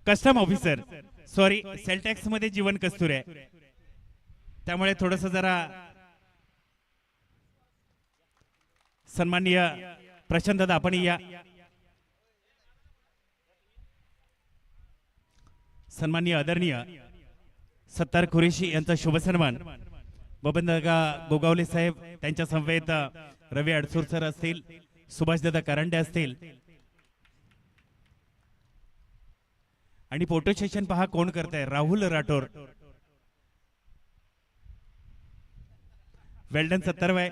Custom officer, sorry sale tax मध्ये जीवन कस्तुरे आहे, त्यामुळे थोडस जरा सन्माननीय प्रशांत दादा आपण या. सन्माननीय आदरणीय सत्तार कुरेशी यांचा शुभ सन्मान बबनदादा गोगावले साहेब, त्यांच्या समवेत रवी अडसूर सर असतील, सुभाषदादा करंडे असतील, आणि फोटो सेशन पहा कोण करताय, राहुल राठोर. वेल्डन सत्तरवाय,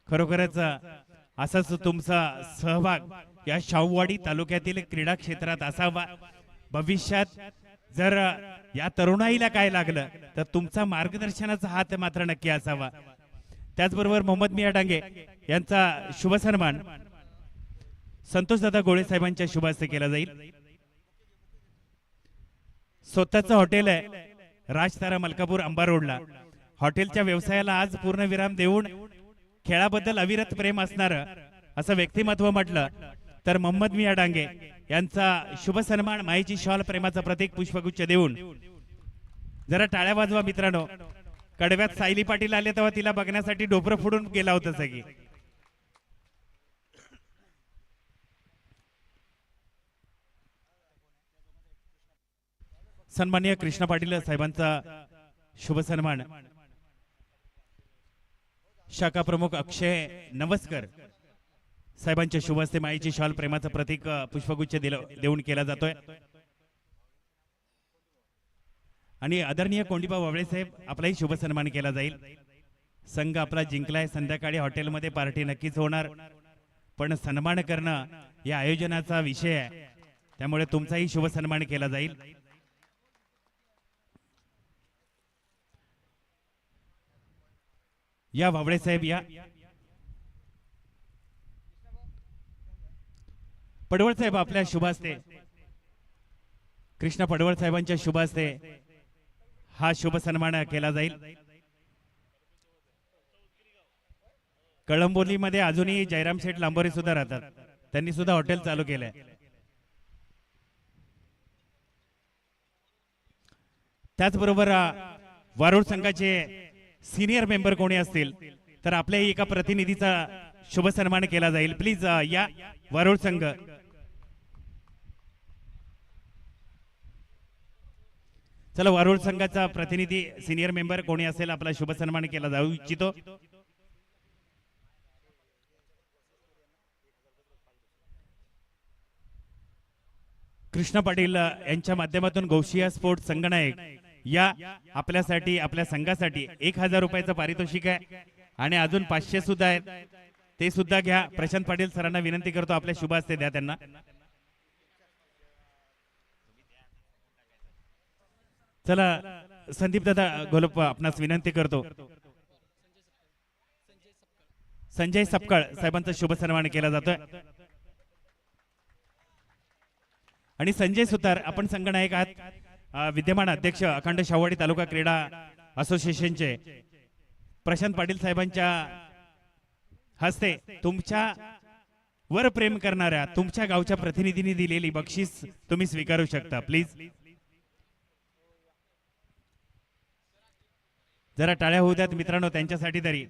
खरोखरच असाच तुमचा सहभाग या शाहूवाडी तालुक्यातील क्रीडा क्षेत्रात असावा. भविष्यात जर या तरुणाईला काय लागलं तर तुमचा मार्गदर्शनाचा हात मात्र नक्की असावा. त्याचबरोबर मोहम्मद मिया डांगे यांचा शुभ सन्मान संतोषदादा गोळे साहेबांच्या शुभ हस्ते केला जाईल. स्वतःचं हॉटेल आहे राजतारा मलकापूर अंबा रोडला. हॉटेलच्या व्यवसायाला आज पूर्णविराम देऊन खेळाबद्दल अविरत प्रेम असणार असं व्यक्तिमत्व म्हटलं तर मोहम्मद मिया डांगे यांचा शुभ सन्मान माईची शॉल प्रेमाचं प्रतीक पुष्पगुच्छ देऊन जरा टाळ्या वाजवा मित्रांनो. कडव्यात सायली पाटील आले तेव्हा तिला बघण्यासाठी डोपरं फोडून गेला होता सगळी. सन्माननीय कृष्णा पाटील साहेबांचा शुभ सन्मान शाखा प्रमुख अक्षय नवस्कर साहेबांच्या शुभ हस्ते माईची शॉल प्रेमाचं प्रतीक पुष्पगुच्छ देऊन केला जातोय. आणि आदरणीय कोंडीबा वावळे साहेब आपलाही शुभ सन्मान केला जाईल. संघ आपला जिंकलाय, संध्याकाळी हॉटेलमध्ये पार्टी नक्कीच होणार, पण सन्मान करणं या आयोजनाचा विषय आहे, त्यामुळे तुमचाही शुभ सन्मान केला जाईल. या वावळे साहेब या. पडवळ साहेब आपल्या शुभ हस्ते, कृष्णा पडवळ साहेबांच्या शुभ हस्ते हा शुभ सन्मान केला जाईल. कळंबोलीमध्ये अजूनही जयराम शेठ लांबोरे सुद्धा राहतात, त्यांनी सुद्धा हॉटेल चालू केलंय. त्याचबरोबर वारुळ संघाचे सिनियर मेंबर कोणी असतील तर आपल्या एका प्रतिनिधीचा शुभ सन्मान केला जाईल. प्लीज या वारुळ संघ. चला वारुळ संघाचा प्रतिनिधी सिनियर मेंबर कोणी असेल आपला शुभ सन्मान केला जाऊ इच्छितो. कृष्णा पाटील यांच्या माध्यमातून गौशिया स्पोर्ट संगनायक या आपल्यासाठी आपल्या संघासाठी 1000 रुपयाचं पारितोषिक आहे आणि अजून 500 सुद्धा आहेत, ते सुद्धा घ्या. प्रशांत पाटील सरांना विनंती करतो आपल्या शुभ हस्ते द्या त्यांना. चला संदीप दादा गोलप आपणास विनंती करतो. संजय सपकाळ साहेबांचा शुभ सन्मान केला जातोय. आणि संजय सुतार आपण संघनायक आहात, विद्यमान अध्यक्ष अखंड शाहूवाडी तालुका क्रीडा असोसिएशनचे प्रशांत पाटील साहेबांच्या हस्ते तुमच्या वर प्रेम करणाऱ्या तुमच्या गावच्या प्रतिनिधींनी दिलेली बक्षीस तुम्ही स्वीकारू शकता. प्लीज जरा टाळ्या होऊ द्यात मित्रांनो त्यांच्यासाठी तरी.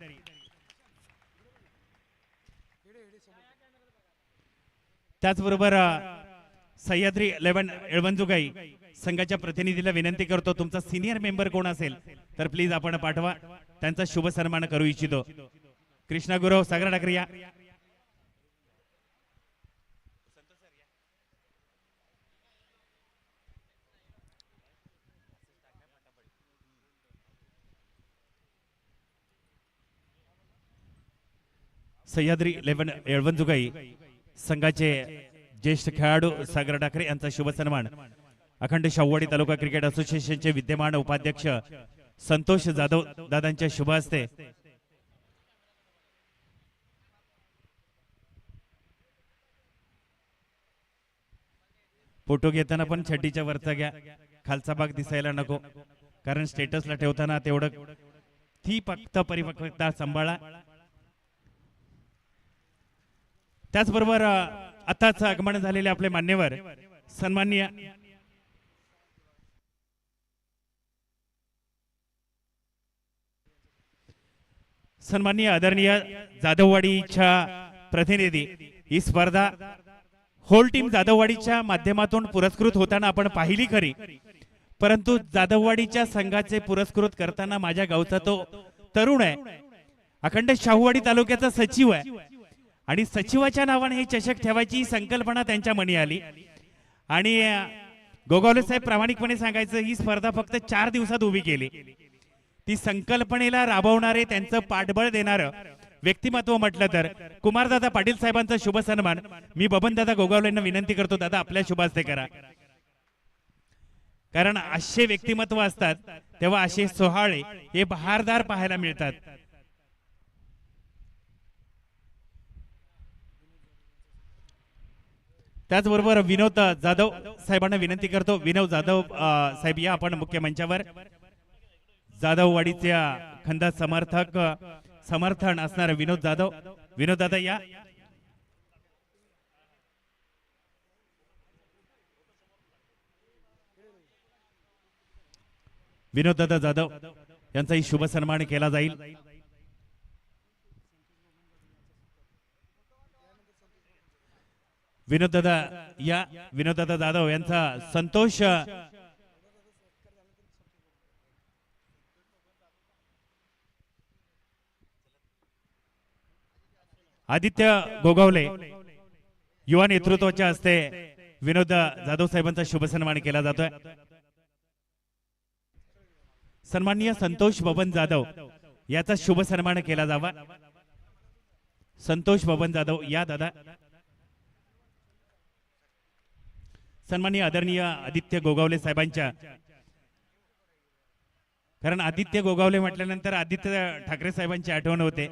त्याचबरोबर सह्याद्री 11 एळवंजुगाई संघाच्या प्रतिनिधीला विनंती करतो तुमचा सिनियर मेंबर कोण असेल तर प्लीज आपण पाठवा, त्यांचा शुभ सन्मान करू इच्छितो. कृष्णा गुरव सागर ठाकरे या. सह्याद्री 11 एळवंजुगाई संघाचे ज्येष्ठ खेळाडू सागर ठाकरे यांचा शुभ सन्मान अखंड शाहूवाडी तालुका क्रिकेट असोसिएशनचे विद्यमान उपाध्यक्ष संतोष जाधव दादांच्या शुभ हस्ते. फोटो घेताना पण छडीच्या वरचा घ्या, खालचा भाग दिसायला नको, कारण स्टेटसला ठेवताना तेवढं ती फक्त परिपक्वता सांभाळा. त्याचबरोबर आताच आगमन झालेले आपले मान्यवर सन्माननीय सन्माननीय आदरणीय जाधववाडीच्या प्रतिनिधी ही स्पर्धा होल टीम जाधववाडीच्या माध्यमातून पुरस्कृत होताना आपण पाहिली खरी, परंतु जाधववाडीच्या संघाचे पुरस्कृत करताना माझ्या गावचा तो तरुण आहे, अखंड शाहूवाडी तालुक्याचा सचिव आहे आणि सचिवाच्या नावाने हे चषक ठेवायची संकल्पना त्यांच्या मनी आली आणि गोगावले साहेब प्रामाणिकपणे सांगायचं ही स्पर्धा फक्त 4 दिवसात उभी केली. ती संकल्पनेला राबवणारे त्यांचं पाठबळ देणारं व्यक्तिमत्व म्हटलं तर कुमारदादा पाटील साहेबांचा शुभ सन्मान मी बबनदादा गोगावलेंना विनंती करतो, दादा आपल्या शुभ हस्ते करा. कारण असे व्यक्तिमत्व असतात तेव्हा असे सोहळे हे बहारदार पाहायला मिळतात. त्याचबरोबर विनोद जाधव साहेबांना विनंती करतो, विनोद जाधव साहेब या आपण मुख्य मंचावर. जाधववाडीच्या खंद समर्थन असणारे विनोद जाधव, विनोद दादा या. विनोद दादा जाधव यांचाही शुभ सन्मान केला जाईल. विनोद दादा या. विनोद दादा जाधव यांचा संतोष आदित्य गोगावले युवा नेतृत्वाच्या हस्ते विनोद जाधव साहेबांचा शुभ सन्मान केला जातोय. सन्माननीय संतोष बबन जाधव याचा शुभ सन्मान केला जावा. संतोष बबन जाधव या दादा. सन्माननीय आदरणीय आदित्य गोगावले साहेबांच्या, कारण आदित्य गोगावले म्हटल्यानंतर आदित्य ठाकरे साहेबांची आठवण होते.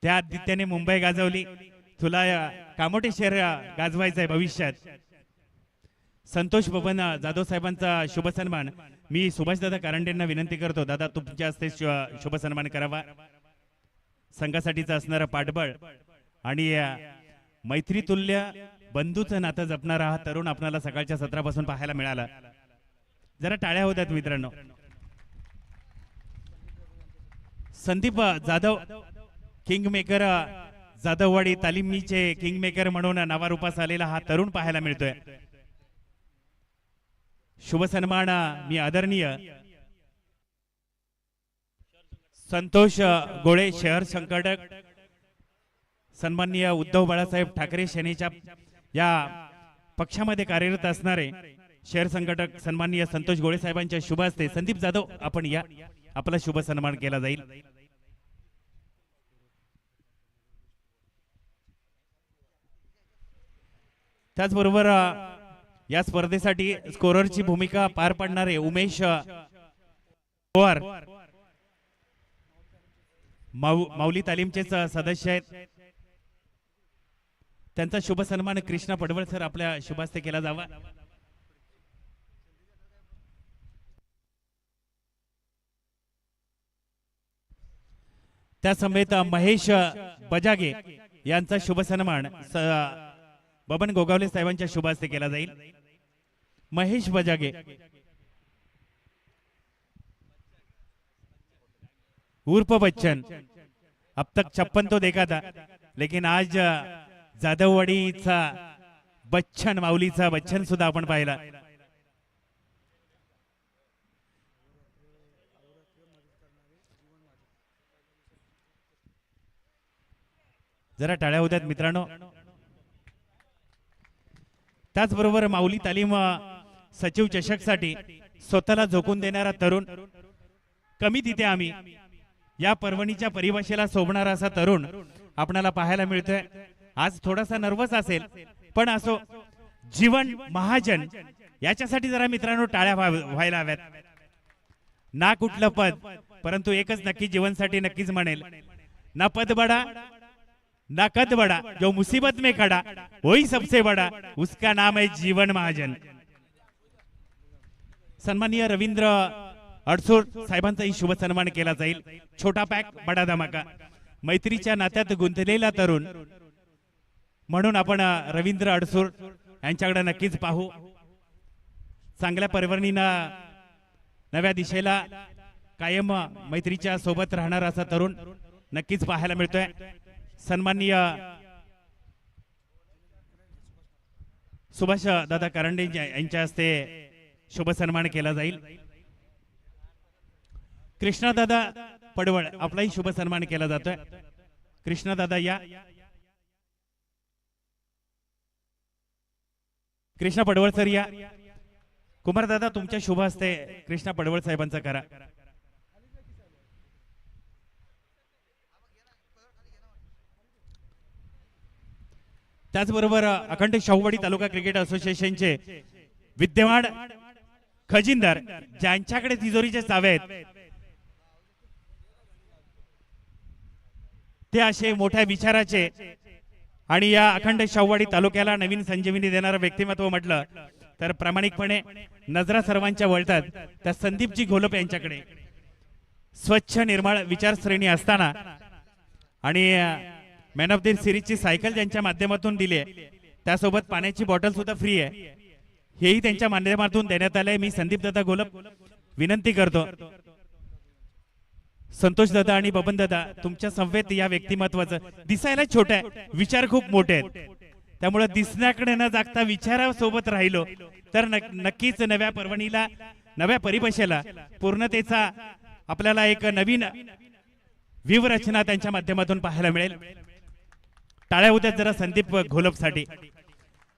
त्या आदित्याने मुंबई गाजवली, तुला कामोठे शहर गाजवायचंय भविष्यात. संतोष बबन जाधव साहेबांचा शुभ सन्मान मी सुभाषदादा कारंडेंना विनंती करतो, दादा तुमच्या हस्ते शुभ सन्मान करावा. संघासाठीचं असणारं पाठबळ आणि मैत्रीतुल्य बंधूचं नातं जपणारा हा तरुण आपल्याला सकाळच्या सत्रापासून पाहायला मिळाला. जरा टाळ्या होतात मित्रांनो. संदीप जाधव किंगमेकर, जाधववाडी तालिमीचे किंगमेकर म्हणून नावारूपास आलेला हा तरुण पाहायला मिळतोय. शुभ सन्मान मी आदरणीय संतोष गोळे शहर संघटक, सन्माननीय उद्धव बाळासाहेब ठाकरे सेनेच्या या पक्षामध्ये कार्यरत असणारे शहर संघटक सन्माननीय संतोष गोळे साहेबांच्या शुभ हस्ते संदीप जाधव आपण या, आपला शुभ सन्मान केला जाईल. त्याचबरोबर या स्पर्धेसाठी स्कोररची भूमिका पार पाडणारे उमेश पवार माऊली तालीमचे सदस्य आहेत, त्यांचा शुभ सन्मान कृष्णा पडवळ सर आपल्या शुभास्ते केला जावा. त्या समेत महेश बजागे यांचा शुभ सन्मान बबन गोगावले साहेबांच्या शुभ हस्ते केला जाईल. महेश बजागे उर्फ बच्चन, अब तक 56 तो देखा था, लेकिन आज जाधववाडीचा बच्चन, माऊलीचा बच्चन सुद्धा आपण पाहिला. जरा टाळ्या होत्यात मित्रांनो. त्याचबरोबर माऊली तालीम सचिव चषक साठी स्वतःला झोकून देणारा तरुण, कमी तिथे आम्ही या पर्वणीच्या परिभाषेला शोभणारा असा तरुण आपल्याला पाहायला मिळतोय. आज थोडासा नर्वस असेल पण असो, जीवन महाजन याच्यासाठी जरा मित्रांनो टाळ्या व्हायला हव्यात. ना कुठलं पद, परंतु एकच नक्की जीवनसाठी नक्कीच म्हणेल, ना पद बडा ना कद बड़ा, जो मुसीबत में खड़ा वही सबसे बड़ा, उसका नाम है जीवन महाजन. सन्माननीय रवींद्र अडसूळ साहेबांचाही शुभ सन्मान केला जाईल. छोटा पॅक बडा धमाका, मैत्रीच्या नात्यात गुंतलेला तरुण म्हणून आपण रवींद्र अडसूळ यांच्याकडे नक्कीच पाहू. चांगल्या पर्वणीनं नव्या दिशेला कायम मैत्रीच्या सोबत राहणार असा तरुण नक्कीच पाहायला मिळतोय. सन्माननीय सुभाष दादा करंडे यांच्या हस्ते शुभ सन्मान केला जाईल. कृष्णा दादा पडवळ आपलाही शुभ सन्मान केला जातोय. कृष्णा दादा या. कृष्णा पडवळ सर या. कुमार दादा तुमच्या शुभ हस्ते कृष्णा पडवळ साहेबांचा करा. त्याचबरोबर अखंड शाहूवाडी तालुका क्रिकेट असोसिएशनचे विद्यमान खजिनदार ज्यांच्याकडे तिजोरीचे चावे आहेत ते असे मोठ्या विचाराचे आणि या अखंड शाहूवाडी तालुक्याला नवीन संजीवनी देणारं व्यक्तिमत्व म्हटलं तर प्रामाणिकपणे नजरा सर्वांच्या वळतात त्या संदीपजी घोलप यांच्याकडे. स्वच्छ निर्मळ विचारश्रेणी असताना आणि मॅन ऑफ द सिरीजची सायकल ज्यांच्या माध्यमातून दिली आहे त्यासोबत पाण्याची बॉटल सुद्धा फ्री आहे हेही त्यांच्या माध्यमातून देण्यात आलंय. मी संदीप दादा घोलप विनंती करतो संतोष दादा आणि बबन दादा तुमच्या संवेद या व्यक्तिमत्वाचं दिसायला छोट आहे विचार खूप मोठे आहेत त्यामुळे दिसण्याकडे न जागता विचारासोबत राहिलो तर नक्कीच नव्या पर्वणीला नव्या परिभाषेला पूर्णतेचा आपल्याला एक नवीन व्यूहरचना त्यांच्या माध्यमातून पाहायला मिळेल. टाळ्या उद्या जरा संदीप घोलप साठी.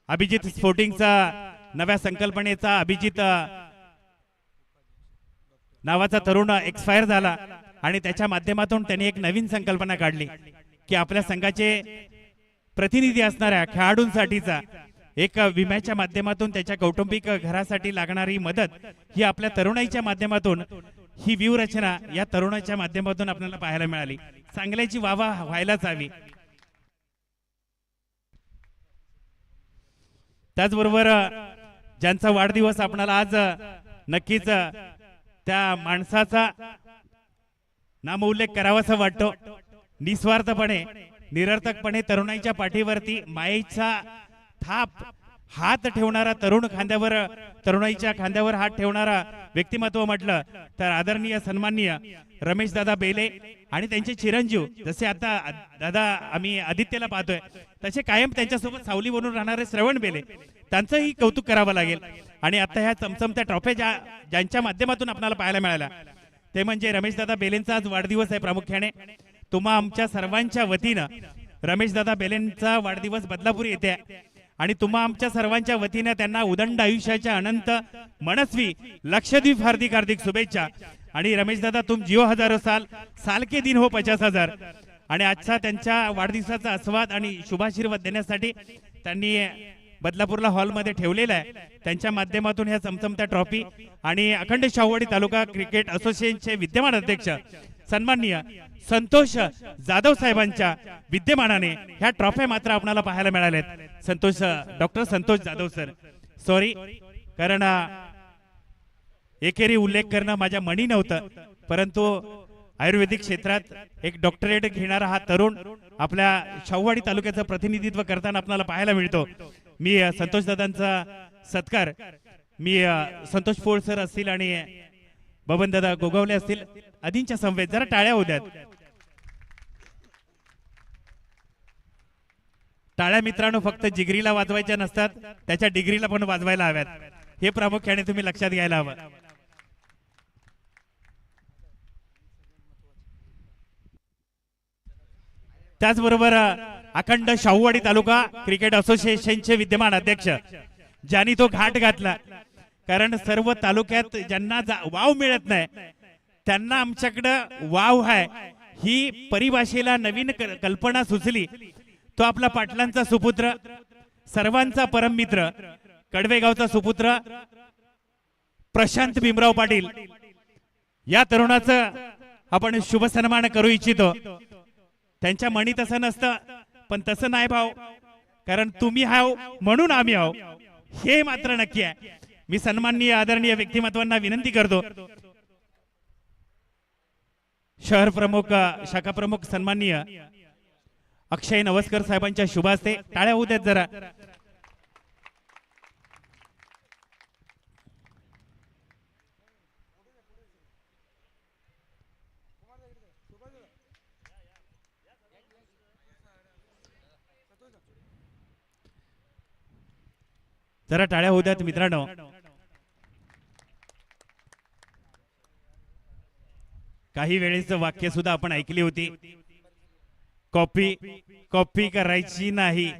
अभिजित स्पोर्टिंगचा नव्या संकल्पनेचा अभिजित नावाचा तरुण एक्सपायर झाला आणि त्याच्या माध्यमातून त्यांनी एक नवीन संकल्पना काढली की आपल्या संघाचे प्रतिनिधी असणाऱ्या खेळाडूंसाठीचा एक विम्याच्या माध्यमातून त्याच्या कौटुंबिक घरासाठी लागणारी मदत ही आपल्या तरुणाईच्या माध्यमातून ही व्यूहरचना या तरुणाच्या माध्यमातून आपल्याला पाहायला मिळाली. चांगल्याची वावा व्हायलाच हवी. त्याचबरोबर ज्यांचा वाढदिवस आपल्याला आज नक्कीच त्या माणसाचा नामोल्लेख करावासा वाटतो. निस्वार्थपणे निरर्थकपणे तरुणाईच्या पाठीवरती मायेचा थाप हात ठेवणारा तरुण खांद्यावर तरुणाईच्या खांद्यावर हात ठेवणारा व्यक्तिमत्व म्हटलं तर आदरणीय सन्माननीय रमेश दादा बेले आणि त्यांचे चिरंजीव जसे आता दादा आम्ही आदित्यला पाहतोय तसे कायम त्यांच्यासोबत सावली बनून राहणारे श्रवण बेले त्यांचंही कौतुक करावं लागेल. आणि आता ह्या चमचमत्या ट्रॉफी ज्यांच्या माध्यमातून आपल्याला पाहायला मिळाल्या ते म्हणजे रमेश दादा बेलेंचा आज वाढदिवस आहे. प्रामुख्याने तुम्हा आमच्या सर्वांच्या वतीनं रमेश दादा बेलेंचा वाढदिवस बदलापूर येथे आणि तुम्हा आमच्या सर्वांच्या वतीनं त्यांना उदंड आयुष्याच्या अनंत मनस्वी लक्षद्वीप हार्दिक हार्दिक शुभेच्छा. आणि रमेश दादा तुम जिओ हजारो साल साल के दिन हो 50,000. आणि आजचा त्यांच्या वाढदिवसाचा आस्वाद आणि शुभाशीर्वाद देण्यासाठी त्यांनी बदलापूरला हॉलमध्ये ठेवलेला आहे. त्यांच्या माध्यमातून ह्या चमचमत्या ट्रॉफी आणि अखंड शाहूवाडी तालुका क्रिकेट असोसिएशनचे विद्यमान अध्यक्ष सन्माननीय संतोष जाधव साहेबांच्या विद्यमानाने ह्या ट्रॉफ्या मात्र आपल्याला पाहायला मिळाल्यात. Doctor Santosh Jadhav sir sorry कारण एकेरी उल्लेख करणं माझ्या मनी नव्हतं परंतु आयुर्वेदिक क्षेत्रात एक डॉक्टरेट घेणारा हा तरुण आपल्या शाहूवाडी तालुक्याचं प्रतिनिधित्व करताना आपल्याला पाहायला मिळतो. मी संतोष दादांचा सत्कार मी संतोष पोळ सर असतील आणि बबन दादा गोगावले असतील आदींच्या संवेद जरा टाळ्या होत्यात. टाळ्या मित्रांनो फक्त जिगरीला वाजवायच्या नसतात त्याच्या डिग्रीला पण वाजवायला हव्यात हे प्रामुख्याने तुम्ही लक्षात घ्यायला हवं. त्याचबरोबर अखंड शाहूवाडी तालुका क्रिकेट असोसिएशनचे विद्यमान अध्यक्ष ज्यांनी तो घाट घातला कारण सर्व तालुक्यात ज्यांना वाव मिळत नाही त्यांना आमच्याकडे वाव आहे ही परिभाषेला नवीन कल्पना सुचली. तो आपला पाटलांचा सुपुत्र सर्वांचा परम मित्र कडवेगावचा सुपुत्र प्रशांत भीमराव पाटील या तरुणाचं आपण शुभ सन्मान करू इच्छितो. त्यांच्या मनी तसं नसतं पण तसं नाही भाऊ कारण तुम्ही हाव म्हणून आम्ही हाव हे मात्र नक्की आहे. मी सन्माननीय आदरणीय व्यक्तिमत्वांना विनंती करतो शहर प्रमुख शाखा प्रमुख सन्माननीय अक्षय नवस्कर साहेबांच्या शुभ हस्ते टाळ्या होऊ देत जरा. जरा टाळ्या होऊ द्यात मित्रांनो. काही वेळेस वाक्य सुद्धा आपण ऐकली होती, कॉपी कॉपी करायची नाही,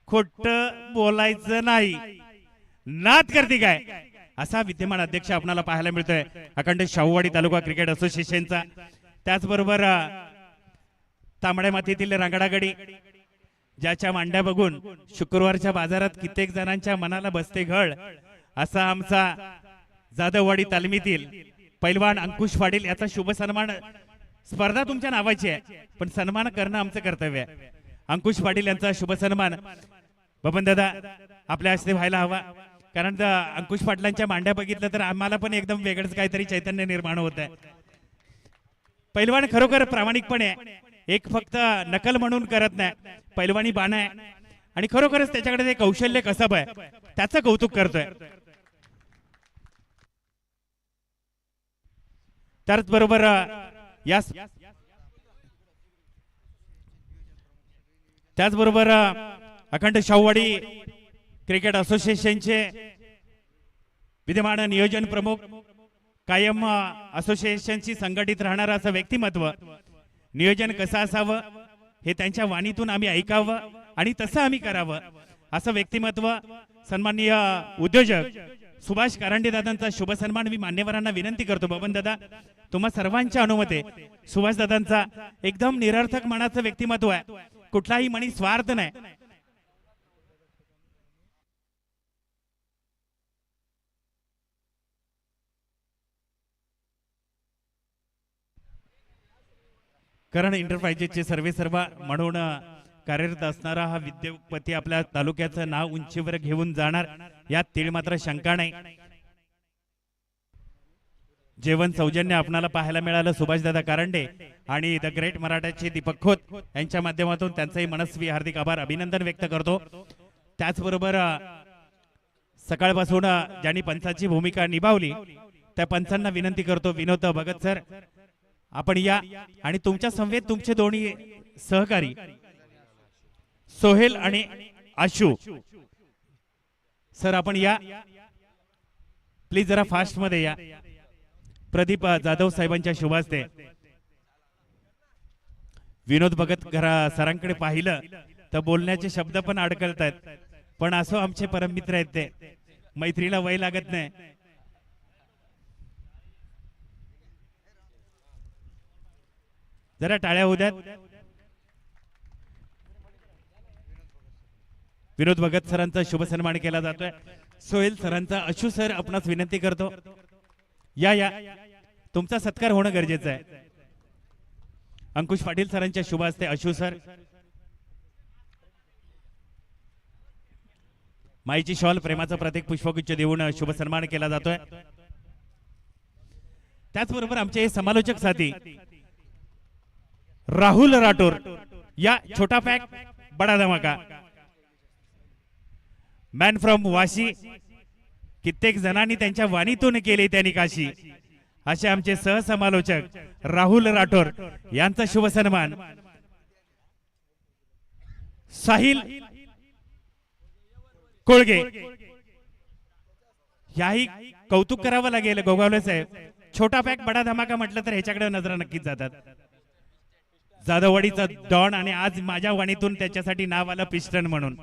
खोट बोलायचं नाही, नाद करते काय, असा विद्यमान अध्यक्ष आपल्याला पाहायला मिळतोय अखंड शाहूवाडी तालुका क्रिकेट असोसिएशनचा. त्याचबरोबर तांबड्या मातीतील रांगडागडी ज्याच्या मांड्या बघून शुक्रवारच्या बाजारात कित्येक जणांच्या मनाला बसते घळ, असा आमचा जाधववाडी तालमीतील पैलवान अंकुश पाटील याचा शुभ सन्मान. स्पर्धा तुमच्या नावाची आहे पण सन्मान करणं आमचं कर्तव्य आहे. अंकुश पाटील यांचा शुभ सन्मान बबन दादा आपल्या हस्ते व्हायला हवा, कारण अंकुश पाटलांच्या मांड्या बघितलं तर आम्हाला पण एकदम वेगळंच काहीतरी चैतन्य निर्माण होत आहे. पैलवान खरोखर प्रामाणिकपणे एक फक्त नकल म्हणून करत नाही, पैलवानी बाण आहे आणि खरोखरच त्याच्याकडे ते कौशल्य कसब आहे, त्याचं कौतुक करतोय. त्याचबरोबर त्याचबरोबर अखंड शाहूवाडी क्रिकेट असोसिएशनचे विद्यमान नियोजन प्रमुख, कायम असोसिएशनशी संघटित राहणारा असं व्यक्तिमत्व, नियोजन कसं असावं हे त्यांच्या वाणीतून आम्ही ऐकावं आणि तसं आम्ही करावं असं व्यक्तिमत्व, सन्माननीय उद्योजक सुभाष कारंडे दादांचा शुभ सन्मान मी मान्यवरांना विनंती करतो. बबन दादा तुम्हा सर्वांच्या अनुमते सुभाष दादांचा एकदम निरर्थक मनाचं व्यक्तिमत्व आहे, कुठलाही मनी स्वार्थ नाही. कारण इंटरप्राइजेसचे सर्वेसर्वा म्हणून कार्यरत असणारा हा विद्योपती आपल्या तालुक्याचं नाव उंचीवर घेऊन जाणार यात तीळ मात्र शंका नाही. जेवण सौजन्य आपणाला पाहायला मिळालं सुभाषदादा कारंडे आणि द ग्रेट मराठाचे दीपक खोत यांच्या माध्यमातून त्यांचंही मनस्वी हार्दिक आभार अभिनंदन व्यक्त करतो. त्याचबरोबर सकाळपासून ज्यांनी पंचाची भूमिका निभावली त्या पंचांना विनंती करतो, विनोद भगत सर आपण या आणि तुमच्या समवेत तुमचे दोन्ही सहकारी सोहेल आणि आशू सर आपण या प्लीज, जरा फास्ट मध्ये या. प्रदीप जाधव साहेबांच्या शुभास्ते विनोद भगत सरांकडे पाहिलं तर बोलण्याचे शब्द पण अडकळत आहेत, पण असो आमचे परममित्र आहेत, ते मैत्रीला वय लागत नाही. जरा टाळ्या होऊ द्यात. विनोद भगत सरांचा शुभ सन्मान केला जातोय. सोहेल सरांचा अशू सर आपणास विनंती करतो, या या तुमचा सत्कार होणं गरजेचं आहे. अंकुश पाटील सरांच्या शुभ हस्ते अशू सर माईची शॉल प्रेमाचं प्रतीक पुष्पगुच्छ देऊन शुभ सन्मान केला जातोय. त्याचबरोबर आमचे हे समालोचक साथी राहुल राठोर या छोटा पॅक बडा धमाका मॅन फ्रॉम वाशी, कित्येक जणांनी त्यांच्या वाणीतून केले त्यांनी काशी, असे आमचे सहसमालोचक राहुल राठोर यांचा शुभ सन्मान. साहिल कोळगे याही कौतुक करावं लागेल. गोगावले साहेब छोटा पॅक बडा धमाका म्हटलं तर ह्याच्याकडे नजरा नक्कीच जातात. जाधववाडीचा डॉन आणि आज माझ्या वाणीतून त्याच्यासाठी नाव आलं पिस्टन म्हणून.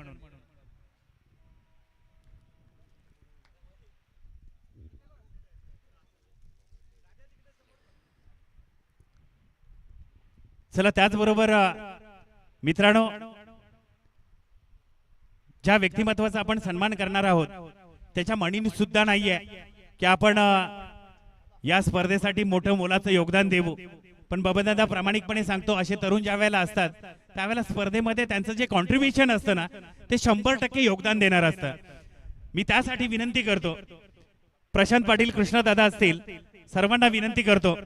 चला त्याचबरोबर मित्रांनो ज्या व्यक्तिमत्वाचा आपण सन्मान करणार आहोत त्याच्या म्हणीने सुद्धा नाहीये की आपण या स्पर्धेसाठी मोठं मोलाचं योगदान देऊ, पण बबनदादा प्रामाणिकपणे सांगतो असे तरुण ज्या वेळेला असतात त्यावेळेला स्पर्धेमध्ये त्यांचं जे कॉन्ट्रीब्युशन असतं ना ते 100% योगदान देणार असतं. मी त्यासाठी विनंती करतो, प्रशांत पाटील कृष्णदादा असतील सर्वांना विनंती करतो,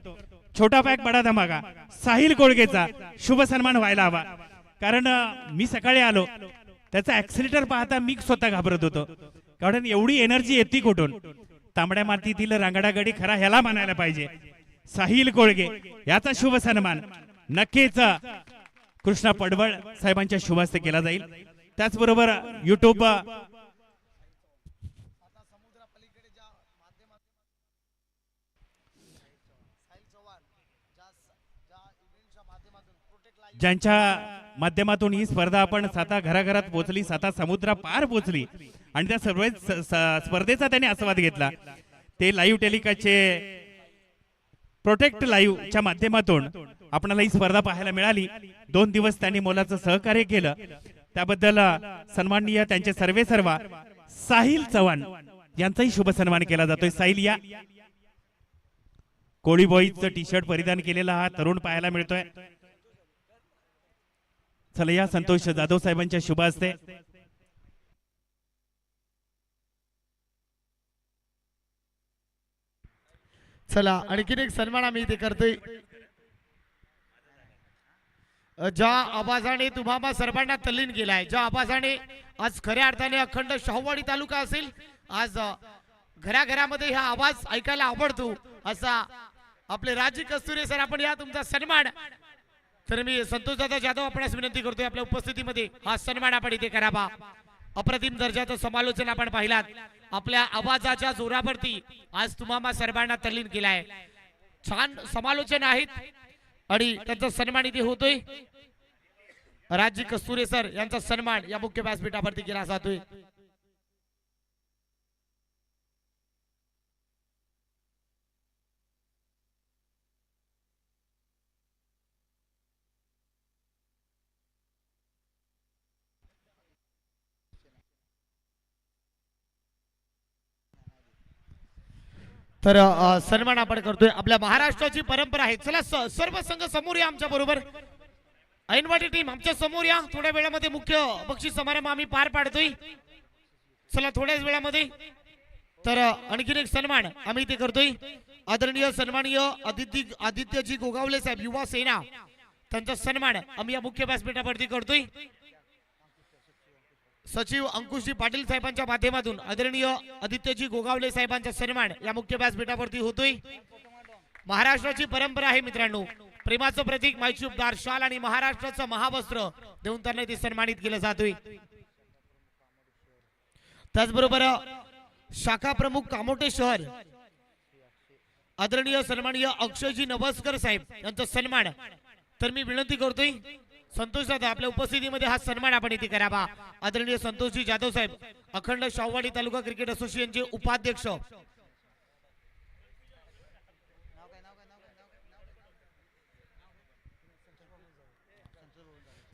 छोटा पॅक बडा धमाका साहिल कोळगेचा शुभ सन्मान व्हायला हवा. कारण मी सकाळी आलो त्याचा ऍक्सिलेटर पाहता मी स्वतः घाबरत होतो, कारण एवढी एनर्जी येते कुठून. तांबड्या मातीतील रांगडागडी खरा ह्याला मानायला पाहिजे. साहिल कोळगे याचा शुभ सन्मान नक्कीच कृष्णा पडवळ साहेबांच्या शुभ हस्ते केला जाईल. त्याचबरोबर युट्यूब ज्यांच्या माध्यमातून ही स्पर्धा आपण साता घराघरात पोहोचली, साता समुद्रा पार पोहोचली आणि त्या सर्व स्पर्धेचा त्यांनी आस्वाद घेतला. ते लाईव्ह टेलिकास्टचे प्रोटेक्ट लाईव्हच्या माध्यमातून आपल्याला ही स्पर्धा पाहायला मिळाली. 2 दिवस त्यांनी मोलाचं सहकार्य केलं, त्याबद्दल सन्माननीय त्यांचे सर्वेसर्वा साहिल चव्हाण यांचाही शुभ सन्मान केला जातोय. साहिल या. कोळी बॉईजचं टी शर्ट परिधान केलेला हा तरुण पाहायला मिळतोय. चला या संतोष जाधव साहेबांच्या शुभ हस्ते चला आणखीन एक सन्मान आम्ही इथे करतोय. ज्या आवाजाने तुम्हाला सर्वांना तल्लीन केलाय, ज्या आवाजाने आज खऱ्या अर्थाने अखंड शाहूवाडी तालुका असेल, आज घराघरामध्ये हा आवाज ऐकायला आवडतो असा आपले राजी कस्तुरे सर, आपण या तुमचा सन्मान. तर मी संतोष दादा जाधव आपणास विनंती करतोय आपल्या उपस्थितीमध्ये हा सन्मान आपण इथे करावा. अप्रतिम दर्जाचं समालोचन आपण पाहिलात. आपल्या आवाजाच्या जोरावरती आज तुम्हाला सर्वांना तल्लीन केलाय. छान समालोचन आहेत आणि त्यांचा सन्मान इथे होतोय. राजी कस्तुरे सर यांचा सन्मान या मुख्य व्यासपीठावरती केला जातोय. तर सन्मान आपण करतोय. आपल्या महाराष्ट्राची परंपरा आहे. चला सर्व संघ समोर या आमच्या बरोबर. ऐनवाडी टीम आमच्या समोर या. थोड्या वेळामध्ये मुख्य बक्षीस समारंभ आम्ही पार पाडतोय. चला थोड्याच वेळामध्ये. तर आणखीन एक सन्मान आम्ही इथे करतोय. आदरणीय सन्माननीय आदित्यजी गोगावले साहेब युवा सेना, त्यांचा सन्मान आम्ही या मुख्य व्यासपीठावरती करतोय. सचिव अंकुशजी पाटील साहेबांच्या माध्यमातून आदरणीय आदित्यजी गोगावले साहेबांचा सन्मान या मुख्य व्यासपीठावरती होतोय. महाराष्ट्राची परंपरा आहे मित्रांनो. प्रेमाचं प्रतीक मायचूबदार शाल आणि महाराष्ट्राचं महावस्त्र देऊन त्यांना ते सन्मानित केलं जातोय. त्याचबरोबर शाखा प्रमुख कामोटे शहर आदरणीय सन्माननीय अक्षयजी नवस्कर साहेब यांचा सन्मान. तर मी विनंती करतोय संतोष दादा आपल्या उपस्थितीमध्ये हा सन्मान आपण इथे करावा. आदरणीय संतोषजी जाधव साहेब अखंड शाहूवाडी तालुका क्रिकेट असोसिएशनचे उपाध्यक्ष.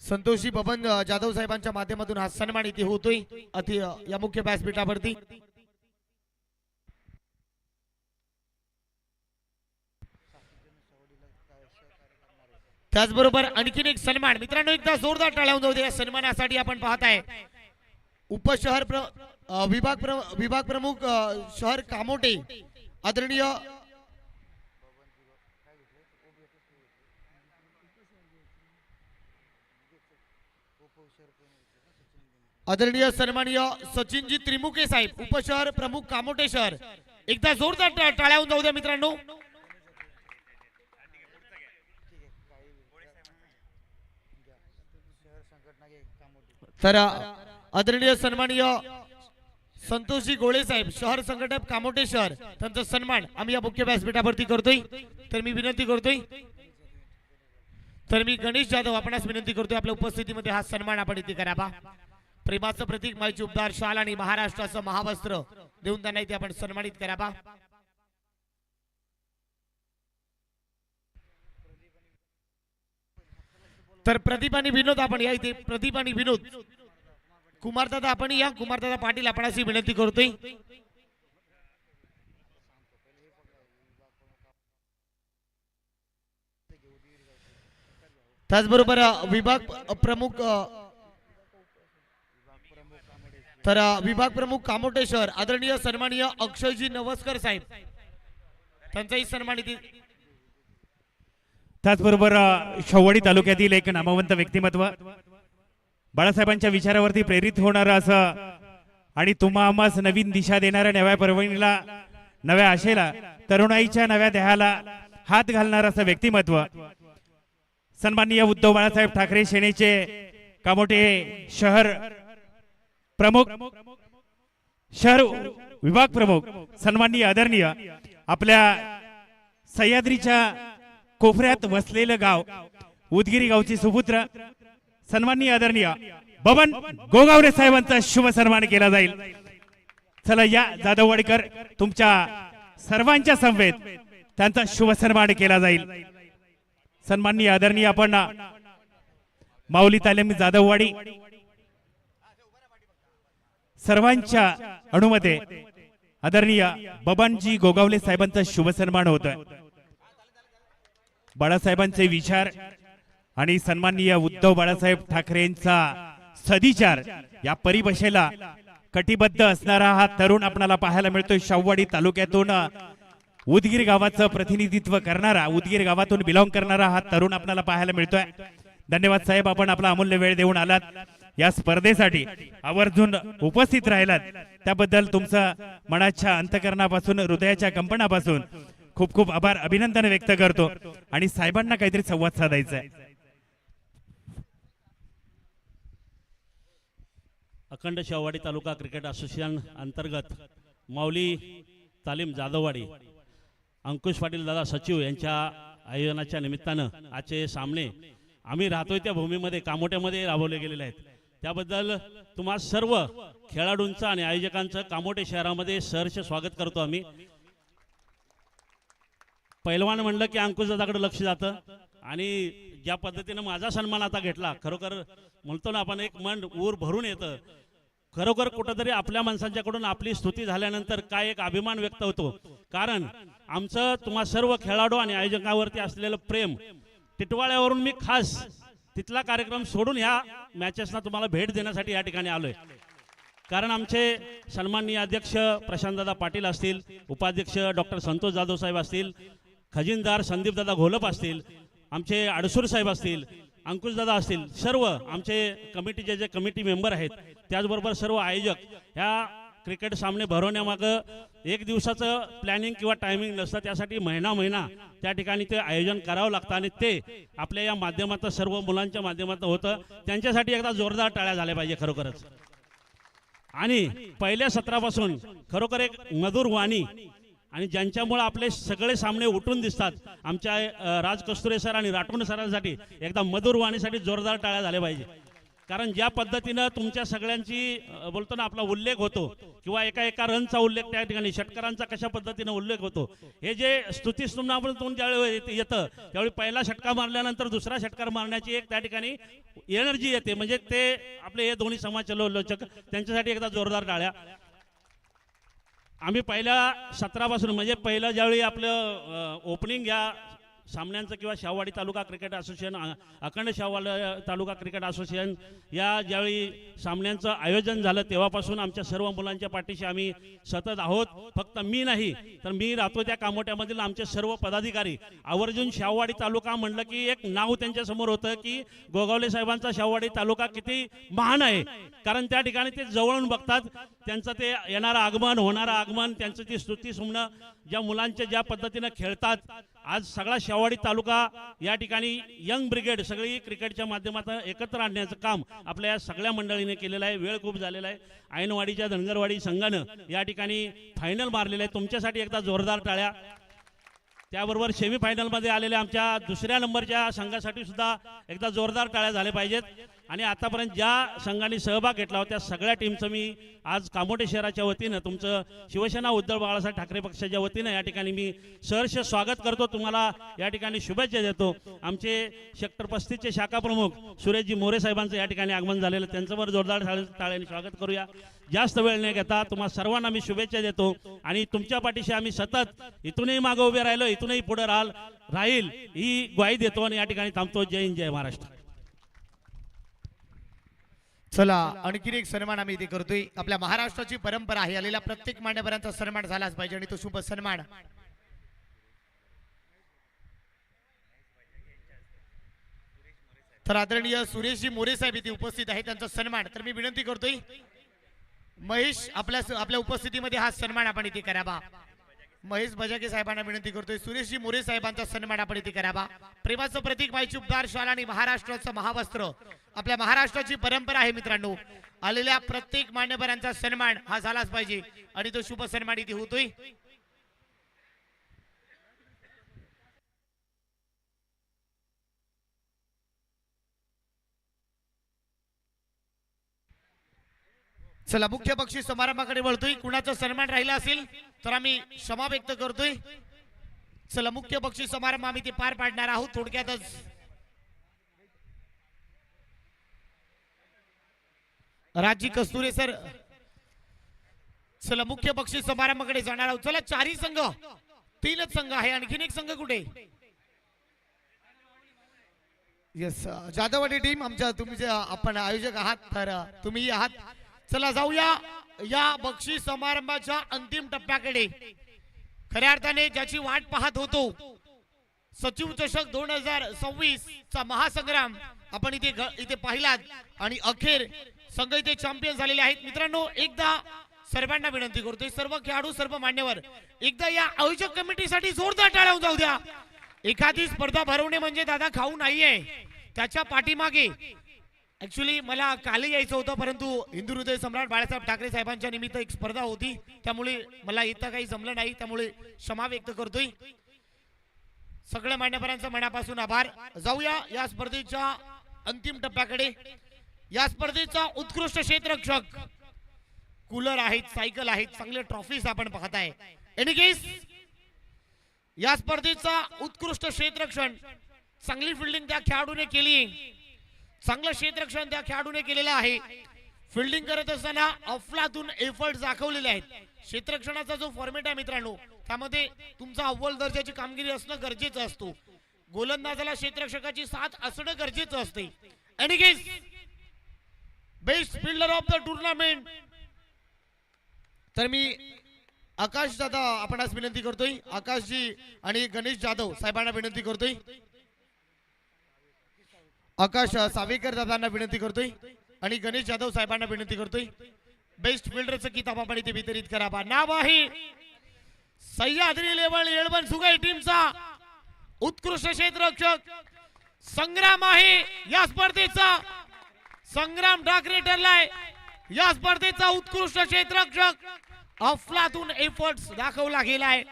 संतोषजी बबन जाधव साहेबांच्या माध्यमातून हा सन्मान इथे होतोय या मुख्य व्यासपीठावरती. त्याचबरोबर आणखीन एक सन्मान मित्रांनो, एकदा जोरदार टाळ्या जाऊ दे. या सन्मानासाठी आपण पाहताय उपशहर विभाग प्रमुख शहर कामोटे आदरणीय सन्माननीय सचिनजी त्रिमुखे साहेब उपशहर प्रमुख कामोटे शहर. एकदा जोरदार टाळ्या जाऊ द्या मित्रांनो. तर आदरणीय सन्माननीय संतोषजी गोळे साहेब शहर संघटक कामोटे शहर, त्यांचा सन्मान आम्ही या मुख्य व्यासपीठावरती करतोय. तर मी विनंती करतोय, तर मी गणेश जाधव आपणास विनंती करतोय आपल्या उपस्थितीमध्ये हा सन्मान आपण इथे करावा. प्रेमाचं प्रतीक मायचूबदार शाल आणि महाराष्ट्राचं महावस्त्र देऊन त्यांना इथे आपण सन्मानित करावा. तर प्रदीप आणि विनोद आपण या इथे. प्रदीप आणि विनोद. कुमारदादा आपण या. कुमारदादा पाटील आपणाशी विनंती करतोय. त्याचबरोबर विभाग प्रमुख विभाग प्रमुख कामोटे शहर आदरणीय सन्माननीय अक्षयजी नवस्कर साहेब, त्यांचाही सन्मान इथे. त्याचबरोबर शाहूवाडी तालुक्यातील एक नामवंत व्यक्तिमत्व, बाळासाहेबांच्या विचारावरती प्रेरित होणार असं आणि तुम्हा आम्हास नवीन दिशा देणाऱ्या नव्या परवणीला, नव्या आशेला, तरुणाईच्या नव्या देहाला हात घालणार असं व्यक्तिमत्व सन्माननीय उद्धव बाळासाहेब ठाकरे सेनेचे कामोटे शहर प्रमुख, शहर विभाग प्रमुख सन्माननीय आदरणीय आपल्या सह्याद्रीच्या कोपऱ्यात वसलेलं गाव उदगिरी गावची सुपुत्र सन्माननीय आदरणीय बबन गोगावले साहेबांचा शुभ सन्मान केला जाईल. चला या जाधववाडीकर तुमच्या सर्वांच्या समवेत त्यांचा शुभ सन्मान केला जाईल. सन्माननीय आदरणीय आपण माऊली तालीम जाधववाडी सर्वांच्या अनुमते आदरणीय बबनजी गोगावले साहेबांचा शुभ सन्मान होतोय. बाळासाहेबांचे विचार आणि सन्माननीय उद्धव बाळासाहेब ठाकरेंचा सदिचार या परिभाषेला कटिबद्ध असणारा हा तरुण आपल्याला पाहायला मिळतोय. शाहूवाडी तालुक्यातून उदगीर गावाचं प्रतिनिधित्व करणारा, उदगीर गावातून बिलॉंग करणारा हा तरुण आपल्याला पाहायला मिळतोय. धन्यवाद साहेब, आपण आपला अमूल्य वेळ देऊन आलात या स्पर्धेसाठी, आवर्जून उपस्थित राहिलात त्याबद्दल तुमचं मनाच्या अंतकरणापासून, हृदयाच्या कंपनापासून खूप खूप आभार, अभिनंदन व्यक्त करतो. आणि साहेबांना काहीतरी संवाद साधायचा आहे. अखंड शाहूवाडी तालुका क्रिकेट असोसिएशन अंतर्गत माऊली तालीम जाधववाडी अंकुश पाटील दादा सचिव यांच्या आयोजनाच्या निमित्तानं आजचे सामने आम्ही राहतोय त्या भूमीमध्ये कामोट्यामध्ये राबवले गेलेले आहेत. त्याबद्दल तुम्हा सर्व खेळाडूंचं आणि आयोजकांचं कामोटे शहरामध्ये सहर्ष स्वागत करतो आम्ही. पैलवान म्हणलं की अंकुश दादाकडे लक्ष जातं आणि ज्या पद्धतीनं माझा सन्मान आता घेतला, खरोखर म्हणतो ना आपण, एक मन ऊर भरून येतं. खरोखर कुठंतरी आपल्या माणसांच्याकडून आपली स्तुती झाल्यानंतर काय एक अभिमान व्यक्त होतो. कारण आमचं तुम्हा सर्व खेळाडू आणि आयोजकांवरती असलेलं प्रेम, टिटवाळ्यावरून मी खास तिथला कार्यक्रम सोडून ह्या मॅचेसना तुम्हाला भेट देण्यासाठी या ठिकाणी आलोय. कारण आमचे सन्माननीय अध्यक्ष प्रशांतदादा पाटील असतील, उपाध्यक्ष डॉक्टर संतोष जाधव साहेब असतील, खजिनदार संदीपदादा घोलप असतील, आमचे अडसूर साहेब असतील, अंकुशदादा असतील, सर्व आमचे कमिटीचे जे कमिटी मेंबर आहेत, त्याचबरोबर सर्व आयोजक, ह्या क्रिकेट सामने भरवण्यामागं एक दिवसाचं प्लॅनिंग किंवा टायमिंग नसतं. त्यासाठी महिना त्या ठिकाणी ते आयोजन करावं लागतं आणि ते आपल्या या माध्यमातून, सर्व मुलांच्या माध्यमातून होतं. त्यांच्यासाठी एकदा जोरदार टाळ्या झाल्या पाहिजे खरोखरच. आणि पहिल्या सत्रापासून खरोखर एक मधुर वाणी आणि ज्यांच्यामुळे आपले सगळे सामने उठून दिसतात, आमच्या राज कस्तुरे सर आणि राठोड सरांसाठी एकदा मधुर वाणीसाठी जोरदार टाळ्या झाल्या पाहिजे. कारण ज्या पद्धतीनं तुमच्या सगळ्यांची बोलतो ना आपला उल्लेख होतो किंवा एका रनचा उल्लेख त्या ठिकाणी, षटकारांचा कशा पद्धतीनं उल्लेख होतो, हे जे स्तुतीस्तुम्न आपण ज्यावेळी येतं त्यावेळी पहिला षटका मारल्यानंतर दुसरा षटकार मारण्याची एक त्या ठिकाणी एनर्जी येते. म्हणजे ते आपले हे दोन्ही समाजलोचक, त्यांच्यासाठी एकदा जोरदार टाळ्या. आम्ही पहिल्या सत्रापासून, म्हणजे पहिलं ज्यावेळी आपलं ओपनिंग या सामन्यांचं किंवा शाहूवाडी तालुका क्रिकेट असोसिएशन, अखंड शाहूवाडी तालुका क्रिकेट असोसिएशन या ज्यावेळी सामन्यांचं आयोजन झालं तेव्हापासून आमच्या सर्व मुलांच्या पाठीशी आम्ही सतत आहोत. फक्त मी नाही तर मी राहतो त्या कामोट्यामधील आमचे सर्व पदाधिकारी आवर्जून शाहूवाडी तालुका म्हणलं की एक नाव त्यांच्यासमोर होतं की गोगावले साहेबांचा शाहूवाडी तालुका किती महान आहे. कारण त्या ठिकाणी ते जवळून बघतात, त्यांचं ते येणारं आगमन, होणारं आगमन, त्यांचं ती स्तुती सुमनं, ज्या मुलांच्या ज्या पद्धतीनं खेळतात. आज सगळा शाहूवाडी तालुका या ठिकाणी यंग ब्रिगेड सगळी क्रिकेटच्या माध्यमातून एकत्र आणण्याचं काम आपल्या या सगळ्या मंडळीने केलेलं आहे. वेळ खूप झालेला आहे. ऐनवाडीच्या धनगरवाडी संघानं या ठिकाणी फायनल मारलेलं आहे. तुमच्यासाठी एकदा जोरदार टाळ्या. त्याबरोबर सेमीफायनलमध्ये आलेल्या आमच्या दुसऱ्या नंबरच्या संघासाठी सुद्धा एकदा जोरदार टाळ्या झाल्या पाहिजेत. आणि आतापर्यंत ज्या संघाने सहभाग घेतला होता त्या सगळ्या टीमचं मी आज कामोटे शहराच्या वतीनं, तुमचं शिवसेना उद्धव बाळासाहेब ठाकरे पक्षाच्या वतीनं या ठिकाणी मी सहर्ष स्वागत करतो. तुम्हाला या ठिकाणी शुभेच्छा देतो. आमचे सेक्टर 35चे शाखा प्रमुख सुरेशजी मोरे साहेबांचं या ठिकाणी आगमन झालेलं, त्यांच्यावर जोरदार टाळ्याने स्वागत करूया. जास्त वेळ न घेता तुम्हा सर्वांना मी शुभेच्छा देतो आणि तुमच्या पाठीशी आम्ही सतत इथूनही मागे उभे राहिलो, इथूनही पुढे राहील ही ग्वाही देतो आणि या ठिकाणी थांबतो. जय हिंद, जय महाराष्ट्र. चला आणखीन एक सन्मान आम्ही इथे करतोय. आपल्या महाराष्ट्राची परंपरा आहे, आलेल्या प्रत्येक मान्यवरांचा सन्मान झालाच पाहिजे आणि तो शुभ सन्मान तर आदरणीय सुरेशजी मोरे साहेब इथे उपस्थित आहेत, त्यांचा सन्मान. तर मी विनंती करतोय महेश आपल्या उपस्थितीमध्ये हा सन्मान आपण इथे करावा. महेश बजाके साहेबांना विनंती करतोय, सुरेशजी मोरे साहेबांचा सन्मान आपण इथे करावा. प्रेमाचं प्रतीक, मायची उपदार शाल आणि महाराष्ट्राचं महावस्त्र आपल्या महाराष्ट्राची परंपरा आहे मित्रांनो. आलेल्या प्रत्येक मान्यवरांचा सन्मान हा झालाच पाहिजे आणि तो शुभ सन्मान इथे होतोय. चला मुख्य बक्षीस समारंभाकडे वळतोय. कुणाचा सन्मान राहिला असेल तर आम्ही क्षमा व्यक्त करतोय. चला मुख्य बक्षीस समारंभ आम्ही ते पार पाडणार आहोत थोडक्यातच. राजी कस्तुरे सर. चला मुख्य बक्षीस समारंभाकडे जाणार आहोत. चला चारही संघ, तीनच संघ आहे. आणखीन एक संघ कुठे? येस जाधववाडी टीम आमच्या, तुम्ही जे आपण आयोजक आहात तर तुम्ही आहात. चला जाऊया या बक्षीस समारंभाच्या अंतिम टप्प्याकडे. खऱ्या अर्थाने ज्याची वाट पाहत होतो, सचिव चषक 2026 चा महासंग्राम आपण इथे पाहिलात आणि अखेर संघ इथे चॅम्पियन झालेले आहेत. मित्रांनो एकदा सर्वांना विनंती करतोय, सर्व खेळाडू, सर्व मान्यवर, एकदा या आयोजक कमिटीसाठी जोरदार टाळ्या जाऊ द्या. एखादी स्पर्धा भरवणे म्हणजे दादा खाऊ नाहीये. त्याच्या पाठीमागे ऍक्च्युली मला कालही यायचं होतं, परंतु हिंदू हृदय सम्राट बाळासाहेब ठाकरे साहेबांच्या निमित्त एक स्पर्धा होती, त्यामुळे मला येता काही जमलं नाही, त्यामुळे क्षमा व्यक्त करतोय. सगळ्या मान्यवरांचा मनापासून आभार. जाऊया या स्पर्धेच्या अंतिम टप्प्याकडे. या स्पर्धेचा उत्कृष्ट क्षेत्ररक्षक, कूलर आहेत, सायकल आहेत, चांगले ट्रॉफीज आपण पाहताय. एनी केस या स्पर्धेचा उत्कृष्ट क्षेत्ररक्षण, चांगली फिल्डिंग त्या खेळाडूने केली, चांगलं क्षेत्ररक्षण त्या खेळाडूने केलेलं आहे. फिल्डिंग करत असताना अफलातून एफर्ट दाखवलेले आहेत. क्षेत्ररक्षणाचा जो फॉर्मेट आहे मित्रांनो, त्यामध्ये तुमचा अव्वल दर्जाची कामगिरी असणं गरजेचं असतो. गोलंदाजाला क्षेत्ररक्षकाची साथ असणं गरजेचं असते. Any case best fielder of the tournament तर मी आकाश दादा आपणास विनंती करतोय. आकाशजी आणि गणेश जाधव साहेबांना विनंती करतोय. आकाश सावेकर दादांना विनंती करतोय आणि गणेश जाधव साहेबांना विनंती करतोय. बेस्ट फिल्डरचं किताब आपण इथे वितरित करा. नाव आहे सह्याद्री लेवल येळवण सुगाई टीमचा उत्कृष्ट क्षेत्ररक्षक संग्राम आहे या स्पर्धेचा. संग्राम ठाकरे ठरलाय या स्पर्धेचा उत्कृष्ट क्षेत्ररक्षक. अफलातून एफर्ट्स दाखवला गेलाय.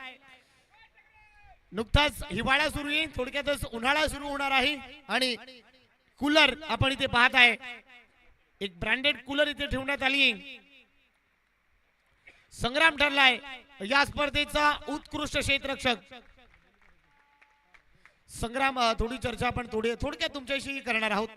नुकताच हिवाळा सुरू आहे, थोडक्यातच उन्हाळा सुरू होणार आहे आणि कूलर आपण इथे पाहत आहे. एक ब्रँडेड कूलर इथे ठेवण्यात आली आहे. संग्राम ठरलाय या स्पर्धेचा उत्कृष्ट क्षेत्ररक्षक. संग्राम थोडी चर्चा आपण थोडक्यात तुमच्याशी करणार आहोत.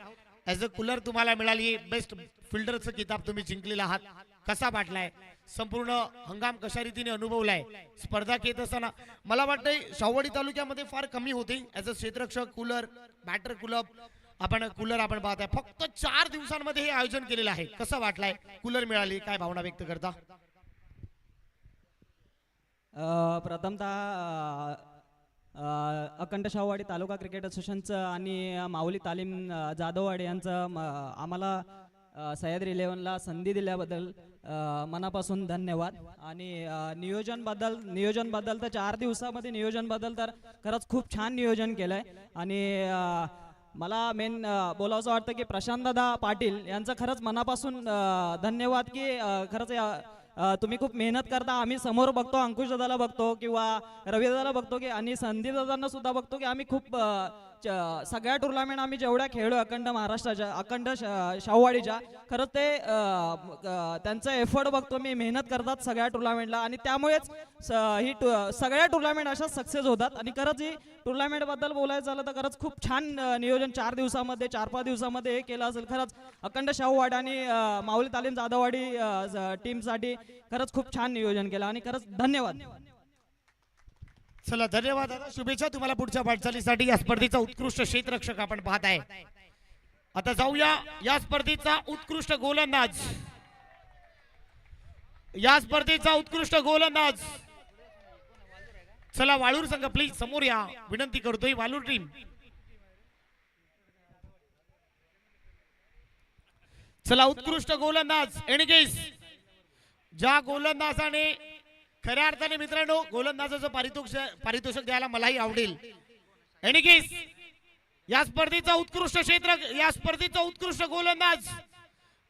ऍज अ कूलर तुम्हाला मिळाली, बेस्ट फिल्डरचं किताब तुम्ही जिंकलेला आहात. कसा वाटलाय? संपूर्ण हंगाम कशा रीतीने अनुभवलाय? स्पर्धा घेत असताना मला वाटतंय शाहूवाडी तालुक्यामध्ये फार कमी होते ऍज अ क्षेत्ररक्षक, कूलर, बॅटर कूलर आपण पाहताय. फक्त 4 दिवसांमध्ये हे आयोजन केलेलं आहे. कसं वाटलाय? कूलर मिळाली, काय भावना व्यक्त करता? प्रथमतः अखंड शाहूवाडी तालुका क्रिकेट असोसिएशनचं आणि माऊली तालीम जाधववाडी यांचं आम्हाला सह्याद्री 11ला संधी दिल्याबद्दल मनापासून धन्यवाद. आणि नियोजनबद्दल तर 4 दिवसामध्ये नियोजनबद्दल तर खरंच खूप छान नियोजन केलंय. आणि मला मेन बोलावंसं वाटतं की प्रशांत दादा पाटील यांचं खरंच मनापासून धन्यवाद की खरंच तुम्ही खूप मेहनत करता. आम्ही समोर बघतो, अंकुश दादाला बघतो किंवा रवी दादाला बघतो की आणि संदीप दादांना सुद्धा बघतो की आम्ही खूप सगळ्या टुर्नामेंट आम्ही जेवढ्या खेळलो अखंड महाराष्ट्राच्या, अखंड शाहूवाडीच्या, खरंच ते त्यांचं एफर्ट बघतो मी, मेहनत करतात सगळ्या टुर्नामेंटला आणि त्यामुळेच ही सगळ्या टुर्नामेंट अशाच सक्सेस होतात. आणि खरंच ही टुर्नामेंटबद्दल बोलायचं झालं तर खरंच खूप छान नियोजन 4 दिवसामध्ये 4-5 दिवसामध्ये हे केलं असेल. खरंच अखंड शाहूवाडी आणि माऊली तालीम जाधववाडी टीमसाठी खरंच खूप छान नियोजन केलं आणि खरंच धन्यवाद. चला धन्यवाद दादा, शुभेच्छा तुम्हाला पुढच्या वाटचालीसाठी. या स्पर्धेचा उत्कृष्ट क्षेत्ररक्षक आपण पाहत आहे. आता जाऊया या स्पर्धेचा उत्कृष्ट गोलंदाज. या स्पर्धेचा उत्कृष्ट गोलंदाज. चला वाळूर संघ प्लीज समोर या, विनंती करतोय. वाळूर टीम चला. उत्कृष्ट गोलंदाज एनगेस. ज्या गोलंदाजाने खऱ्या अर्थाने मित्रांनो गोलंदाजाचं पारितोषिक द्यायला मलाही आवडेल. एनगेस या स्पर्धेचा उत्कृष्ट गोलंदाज.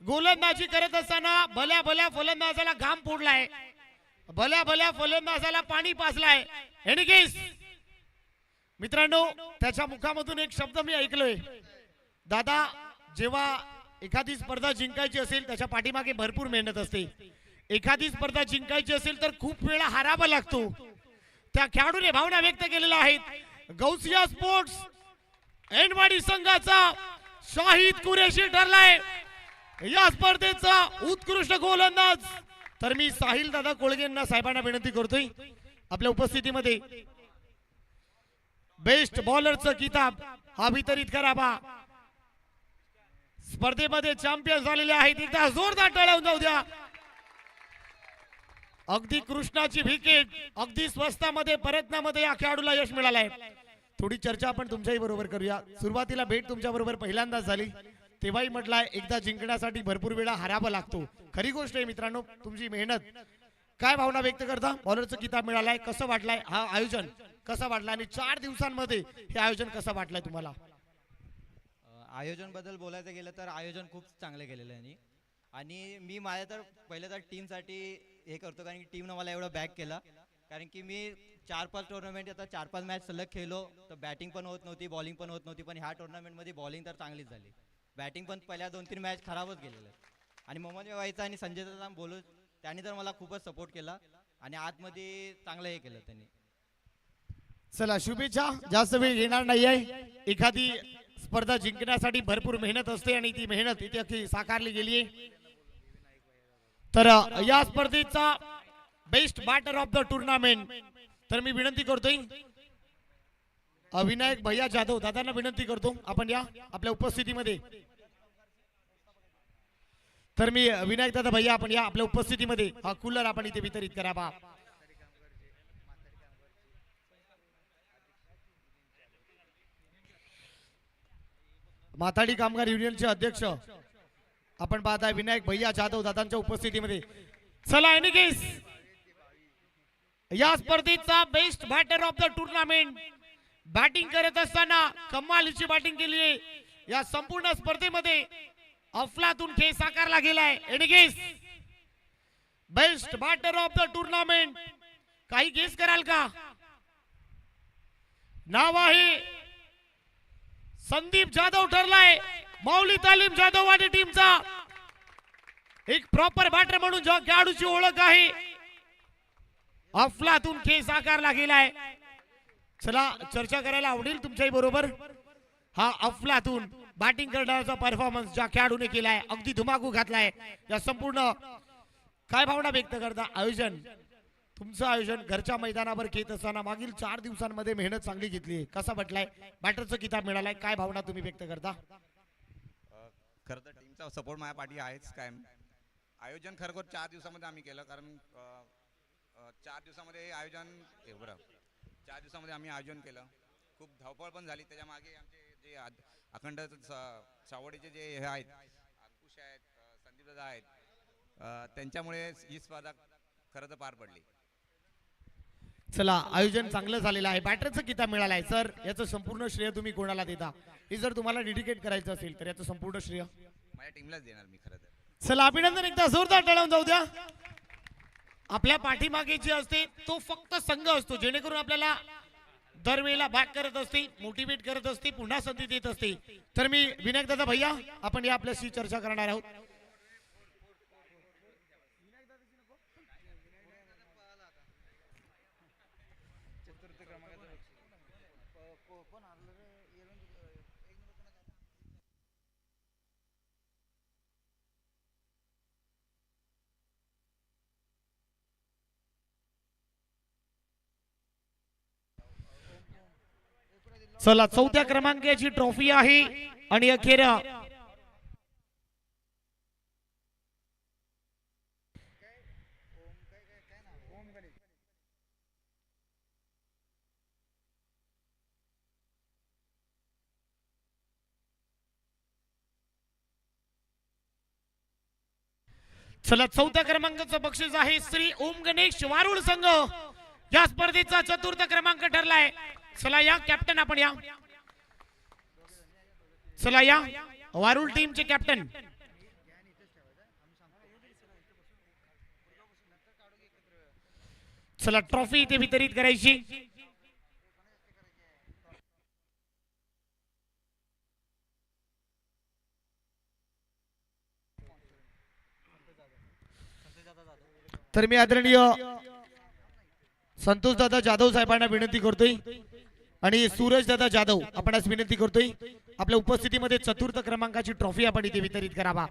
गोलंदाजी करत असताना भल्या भल्या फलंदाजाला घाम फोडलाय, भल्या भल्या फलंदाजाला पाणी पाजलाय. एनगेस मित्रांनो त्याच्या मुखामधून एक शब्द मी ऐकलोय, दादा जेव्हा एखादी स्पर्धा जिंकायची असेल त्याच्या पाठीमागे भरपूर मेहनत असते. एखादी स्पर्धा जिंकायची असेल तर खूप वेळा हारावा लागतो. त्या खेळाडूने भावना व्यक्त केलेल्या आहेत. गौसिया स्पोर्ट्स एनवाडी संघाचा शाहिद कुरेशी ठरलाय या स्पर्धेचा उत्कृष्ट गोलंदाज. तर मी साहिल दादा कोळगेंना साहेबांना विनंती करतोय आपल्या उपस्थितीमध्ये बेस्ट बॉलरचं किताब हा वितरित करावा. स्पर्धेमध्ये चॅम्पियन झालेले आहेत. एकदा जोरदार टाळ्या जाऊ द्या. अगदी कृष्णाची विकेट अगदी स्वस्तामध्ये प्रयत्नामध्ये या खेळाडूला यश मिळालंय. थोडी चर्चा आपण तुमच्याही बरोबर करूया. सुरुवातीला भेट तुमच्या बरोबर पहिल्यांदाच झाली तेव्हाही म्हटलंय एकदा जिंकण्यासाठी भरपूर वेळा हारावा लागतो. खरी गोष्ट आहे मित्रांनो तुमची मेहनत. काय भावना व्यक्त करता? बॉलरचं किताब मिळालाय कसं वाटलाय? हा आयोजन कसं वाटलं आणि 4 दिवसांमध्ये हे आयोजन कसं वाटलंय तुम्हाला? आयोजन बद्दल बोलायचं गेलं तर आयोजन खूप चांगलं केलेलं आहे आणि मी माझ्या तर पहिलं तर टीमसाठी हे करतो कारण की टीमनं मला एवढं बॅक केलं. कारण की मी 4-5 टुर्नामेंट आता 4-5 मॅच सलग खेळलो तर बॅटिंग पण होत नव्हती बॉलिंग पण होत नव्हती. पण ह्या टुर्नामेंटमध्ये बॉलिंग तर चांगलीच झाली. बॅटिंग पण पहिल्या 2-3 मॅच खराबच गेलेलं. आणि मोहम्मद व्हायचा आणि संजय दादा बोलू त्यांनी तर मला खूपच सपोर्ट केला आणि आतमध्ये चांगलं हे केलं त्यांनी. चला शुभेच्छा. जास्त वेळ घेणार नाहीये. एखादी स्पर्धा जिंकण्यासाठी भरपूर मेहनत असते आणि ती मेहनत इथे अख्खी साकारली गेली. तर या स्पर्धेचा best batter of the tournament तर मी विनंती करतोय विनायक भैया जाधव दादांना विनंती करतो आपण या आपल्या उपस्थितीमध्ये. तर मी विनायक दादा भैया आपण या आपल्या उपस्थितीमध्ये हा कूलर आपण इथे वितरित करावा. माथाडी कामगार युनियनचे अध्यक्ष आपण पाहताय विनायक भैया जाधव दादांच्या उपस्थितीमध्ये. चला एनिकेस या स्पर्धेचा best batter of the tournament batting करत असताना कमालीची बॅटिंग केली आहे. या संपूर्ण स्पर्धेमध्ये अफलातून खेळ साकारला गेलाय. Any case best batter of the tournament काही गेस कराल का? नाव आहे संदीप जाधव ठरलाय. माऊली तालीम जाधववाडी टीमचा एक प्रॉपर बॅटर म्हणून ज्या खेळाडूची ओळख आहे अफलातून खेळ साकारला गेलाय. चला चर्चा करायला आवडेल तुमच्याही बरोबर. हा अफलातून बॅटिंग करण्याचा परफॉर्मन्स ज्या खेळाडूने केलाय अगदी धुमाकूळ घातलाय. या संपूर्ण काय भावना व्यक्त करता? आयोजन तुमचं आयोजन घरच्या मैदानावर खेळत असताना मागील 4 दिवसांमध्ये मेहनत चांगली घेतली. कसा वाटलाय? बॅटरचं किताब मिळालाय काय भावना तुम्ही व्यक्त करता? खरं तर टीमचा सपोर्ट माझ्या पाठी आहेच कायम. आयोजन खरोखर 4 दिवसामध्ये आम्ही केलं कारण 4 दिवसामध्ये हे आयोजन 4 दिवसामध्ये आम्ही आयोजन केलं. खूप धावपळ पण झाली. त्याच्या मागे आमचे जे अखंड सावडीचे जे हे आहेत अंकुश आहेत संदीप दादा आहेत त्यांच्यामुळे ही स्पर्धा खरं तर पार पडली. चला आयोजन चांगलं झालेलं आहे. बॅटरचं किताब मिळालाय. सर याचं संपूर्ण श्रेय तुम्ही कोणाला देता? हे जर तुम्हाला डेडिकेट करायचं असेल तर याचं संपूर्ण श्रेय माझ्या टीमलाच देणार मी खरं तर. चला अभिनंदन एकदा जोरदार टाळून जाऊ द्या. आपल्या पाठीमागे जे असते तो फक्त संघ असतो जेणेकरून आपल्याला दरवेळेला बॅक करत असते मोटिवेट करत असते पुन्हा संधी देत असते. तर मी विनायक दादा भैया आपण या आपल्याशी चर्चा करणार आहोत. चला 4थ्या क्रमांकाची ट्रॉफी आहे आणि अखेर चला 4थ्या क्रमांकाचं बक्षीस आहे श्री ओम गणेश वारुळ संघ. या स्पर्धेचा 4था क्रमांक ठरलाय. चला या कॅप्टन आपण या. चला या वारुळ टीमचे कॅप्टन. चला ट्रॉफी इथे वितरित करायची. तर मी आदरणीय संतोष दादा जाधव साहेबांना विनंती करतोय आणि सूरज दादा जाधव आपणास विनंती करतोय आपल्या उपस्थितीमध्ये चतुर्थ क्रमांकाची ट्रॉफी आपण इथे वितरित करावा.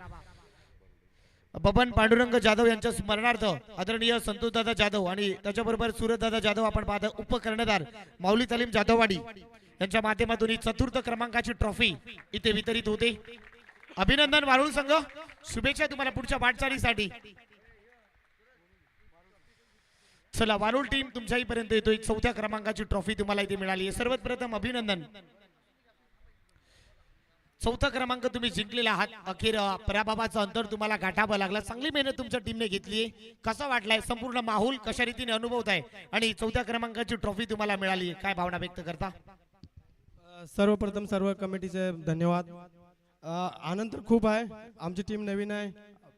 बबन पांडुरंग जाधव यांच्या स्मरणार्थ आदरणीय संतोष दादा जाधव आणि त्याच्याबरोबर सूरज दादा जाधव आपण पाहता उपकर्णधार माऊली तालीम जाधववाडी यांच्या माध्यमातून ही चतुर्थ क्रमांकाची ट्रॉफी इथे वितरित होते. अभिनंदन वारुळ संघ, शुभेच्छा तुम्हाला पुढच्या वाटचालीसाठी. चला वारुळ टीम तुमच्याही पर्यंत येतोय. चौथ्या क्रमांकाची ट्रॉफी तुम्हाला इथे मिळाली आहे. सर्वात प्रथम अभिनंदन. चौथा क्रमांक तुम्ही जिंकलेला आहात. अखेर पराभवाचं अंतर तुम्हाला गाठावं लागलं. चांगली मेहनत तुमच्या टीमने घेतली आहे. कसा वाटलाय संपूर्ण माहोल कशा रीतीने अनुभवत आहे आणि चौथ्या क्रमांकाची ट्रॉफी तुम्हाला मिळाली, काय भावना व्यक्त करता? सर्वप्रथम सर्व कमिटीचे धन्यवाद. आनंद तर खूप आहे. आमची टीम नवीन आहे,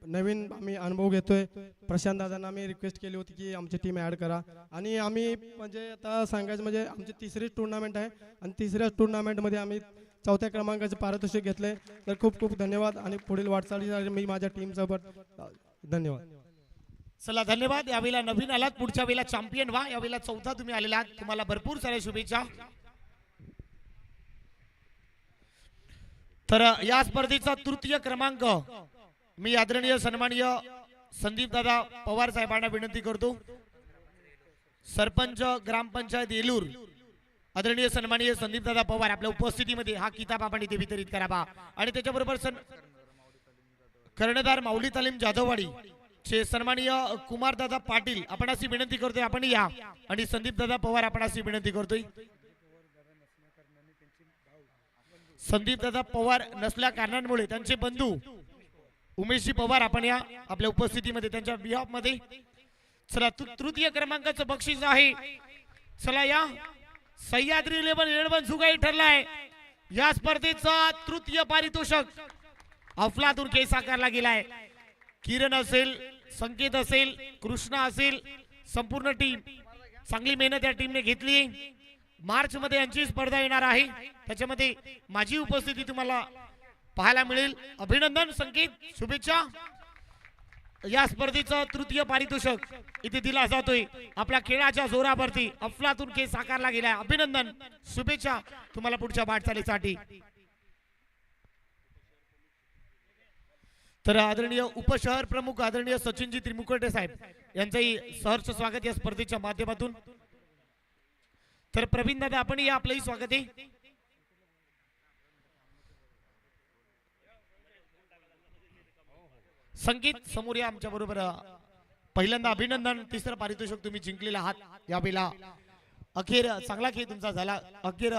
नवीन आम्ही अनुभव घेतोय. प्रशांत दादांना आम्ही रिक्वेस्ट केली होती की आमची टीम ॲड करा आणि आम्ही म्हणजे आता सांगायचं म्हणजे आमची तिसरी टुर्नामेंट आहे आणि तिसऱ्या टुर्नामेंटमध्ये आम्ही चौथ्या क्रमांकाचे पारितोषिक घेतले. तर खूप खूप धन्यवाद आणि पुढील वाटचालीसाठी मी माझ्या टीमसोबत धन्यवाद. चला धन्यवाद. यावेळेला नवीन आलात, पुढच्या वेळेला चॅम्पियन व्हा. यावेळेला चौथा तुम्ही आलेला आहात, तुम्हाला भरपूर साऱ्या शुभेच्छा. तर या स्पर्धेचा तृतीय क्रमांक मी आदरणीय सन्माननीय संदीप दादा पवार साहेबांना विनंती करतो. सरपंच ग्रामपंचायत येलूर आदरणीय सन्माननीय संदीप दादा पवार आपल्या उपस्थितीमध्ये हा किताब आपण इथे वितरित करावा आणि त्याच्याबरोबर कर्णधार माऊली तालीम जाधववाडी चे सन्माननीय कुमार दादा पाटील आपण अशी विनंती करतोय आपण या आणि संदीप दादा पवार आपण अशी विनंती करतोय. संदीप दादा पवार नसल्या कारणांमुळे त्यांचे बंधू उमेशजी पवार आपण या आपल्या उपस्थितीमध्ये त्यांच्या बिहाफ मध्ये. चला तृतीय क्रमांकाचं बक्षीस आहे. चला या सह्याद्री 11 जुगाई ठरलाय. या स्पर्धेचा तृतीय पारितोषिक अफलातून केस आकारला गेलाय. किरण असेल, संकेत असेल, कृष्णा असेल, संपूर्ण टीम चांगली मेहनत या टीमने घेतली. मार्च मध्ये यांची स्पर्धा येणार आहे, त्याच्यामध्ये माझी उपस्थिती तुम्हाला पाहायला मिळेल. अभिनंदन संकेत, शुभेच्छा. या स्पर्धेचा तृतीय पारितोषिक इथे दिला जातोय. आपल्या खेळाच्या जोरावरती अफलातून केस साकारला गेलाय. अभिनंदन, शुभेच्छा तुम्हाला पुढच्या वाटचालीसाठी. तर आदरणीय उपशहर प्रमुख आदरणीय सचिनजी त्रिमुखटे साहेब यांचंही सहर्ष स्वागत या स्पर्धेच्या माध्यमातून. तर प्रवीण दादा आपण या आपलंही स्वागत आहे. संगीत समोर या आमच्या बरोबर. पहिल्यांदा अभिनंदन, तिसरं पारितोषिक तुम्ही जिंकलेलं आहात. यावेळेला अखेर चांगला खेळ तुमचा झाला. अखेर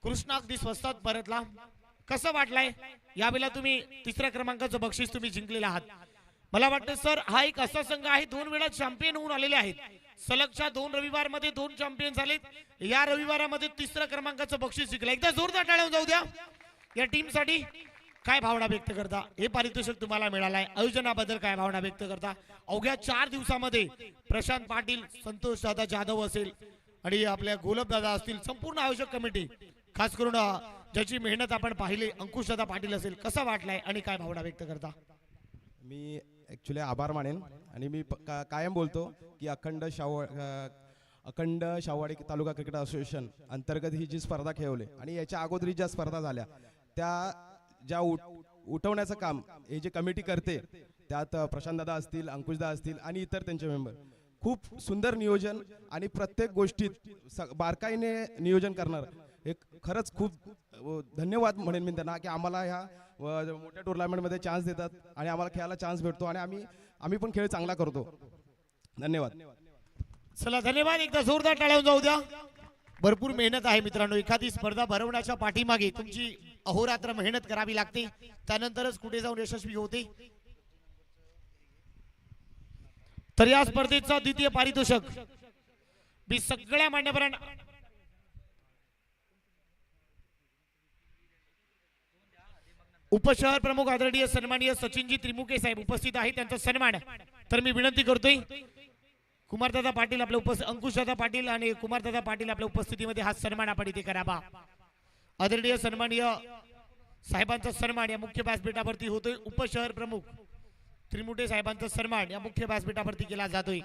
कृष्णा अगदी स्वस्तात परतला. कसं वाटलंय यावेळेला तुम्ही तिसऱ्या क्रमांकाचं बक्षीस तुम्ही जिंकलेलं आहात? मला वाटतं सर हा एक असा संघ आहे 2 वेळा चॅम्पियन होऊन आलेले आहेत. सलगच्या 2 रविवारमध्ये 2 चॅम्पियन झालेत. या रविवारामध्ये तिसऱ्या क्रमांकाचं बक्षीस जिंकलं. एकदा जोरदार टाळ्या जाऊ द्या या टीम साठी. काय भावना व्यक्त करता? हे पारितोषिक तुम्हाला मिळालंय, आयोजनाबद्दल काय भावना व्यक्त करता? अवघ्या 4 दिवसामध्ये प्रशांत पाटील, संतोष दादा जाधव असेल आणि आपल्या गोलब दादा असतील, संपूर्ण आयोजक कमिटी खास करून ज्याची मेहनत आपण पाहिली अंकुश दादा पाटील असेल, कसा वाटलाय आणि काय भावना व्यक्त करता? मी ॲक्च्युली आभार मानेन आणि मी कायम बोलतो की अखंड शाहूवाडी तालुका क्रिकेट असोसिएशन अंतर्गत ही जी स्पर्धा खेळवली आणि याच्या अगोदरी ज्या स्पर्धा झाल्या त्या ज्या उठवण्याचं काम हे जे कमिटी करते, त्यात प्रशांत दादा असतील, अंकुशदा असतील आणि इतर त्यांचे मेंबर, खूप सुंदर नियोजन आणि प्रत्येक गोष्टीत बारकाईने नियोजन करणार. एक खरंच खूप धन्यवाद म्हणेन मी त्यांना की आम्हाला ह्या मोठ्या टुर्नामेंटमध्ये चान्स देतात आणि आम्हाला खेळायला चान्स भेटतो आणि आम्ही पण खेळ चांगला करतो. धन्यवाद. चला धन्यवाद. एकदा जोरदार टाळ्या जाऊ द्या. भरपूर मेहनत आहे मित्रांनो. एखादी स्पर्धा भरवण्याच्या पाठीमागे तुमची अहोरात्र मेहनत करावी लागते, त्यानंतरच कुठे जाऊन यशस्वी होते. तर या स्पर्धेचा द्वितीय पारितोषिक मी सगळ्या मान्यवरांना उपशहर प्रमुख आदरणीय सन्माननीय सचिनजी त्रिमुखे साहेब उपस्थित आहेत, त्यांचा सन्मान तर मी विनंती करतोय. कुमारदादा पाटील आपल्या अंकुशदादा पाटील आणि कुमारदादा पाटील आपल्या उपस्थितीमध्ये हा सन्मान आपण इथे करावा. आदरणीय सन्माननीय साहेबांचा सन्मान या मुख्य व्यासपीठावरती होतोय. उपशहर प्रमुख त्रिमुटे साहेबांचा सन्मान या मुख्य व्यासपीठावरती केला जातोय.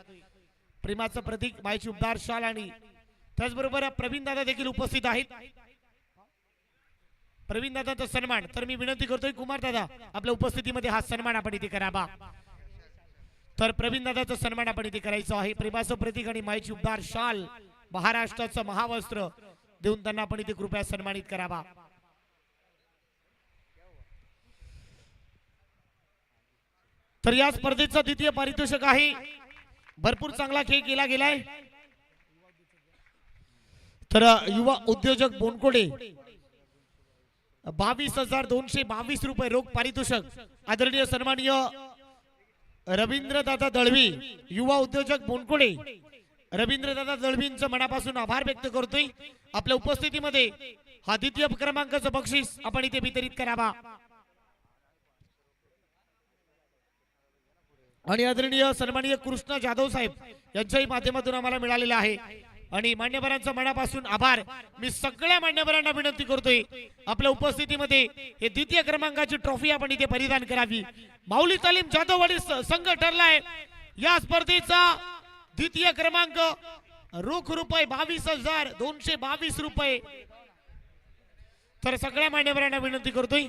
प्रेमाचं प्रतीक मायची उबदार शाल आणि त्याचबरोबर प्रवीण दादा देखील उपस्थित आहेत. प्रवीण दादांचा सन्मान. तर मी विनंती करतोय कुमार दादा आपल्या उपस्थितीमध्ये हा सन्मान आपण इथे करावा. तर प्रवीण दादाचा सन्मान आपण इथे करायचं आहे. प्रेमाचं प्रतीक आणि मायची उबदार शाल महाराष्ट्राचं महावस्त्र देऊन त्यांना आपण इथे कृपया सन्मानित करावा. तर या स्पर्धेचं द्वितीय पारितोषिक आहे. भरपूर चांगला खेळ केला गेलाय. तर युवा उद्योजक बोनकोडे 22,222 रुपये रोख पारितोषिक. आदरणीय सन्माननीय रवींद्रदादा दळवी युवा उद्योजक बोनकोडे रवींद्रदादा दळवींचं मनापासून आभार व्यक्त करतोय. आपल्या उपस्थितीमध्ये हा द्वितीय क्रमांकाचं बक्षीस आपण इथे वितरित करावा. आणि आदरणीय सन्माननीय कृष्ण जाधव साहेब यांच्याही माध्यमातून आम्हाला मिळालेला आहे. आणि मान्यवरांचा मनापासून आभार. मी सगळ्या मान्यवरांना विनंती करतोय आपल्या उपस्थितीमध्ये हे द्वितीय क्रमांकाची ट्रॉफी आपण इथे परिधान करावी. माऊली तालीम जाधववाडी संघ ठरलाय या स्पर्धेचा द्वितीय क्रमांक. रोख रुपये 22,222 रुपये. तर सगळ्या मान्यवरांना विनंती करतोय.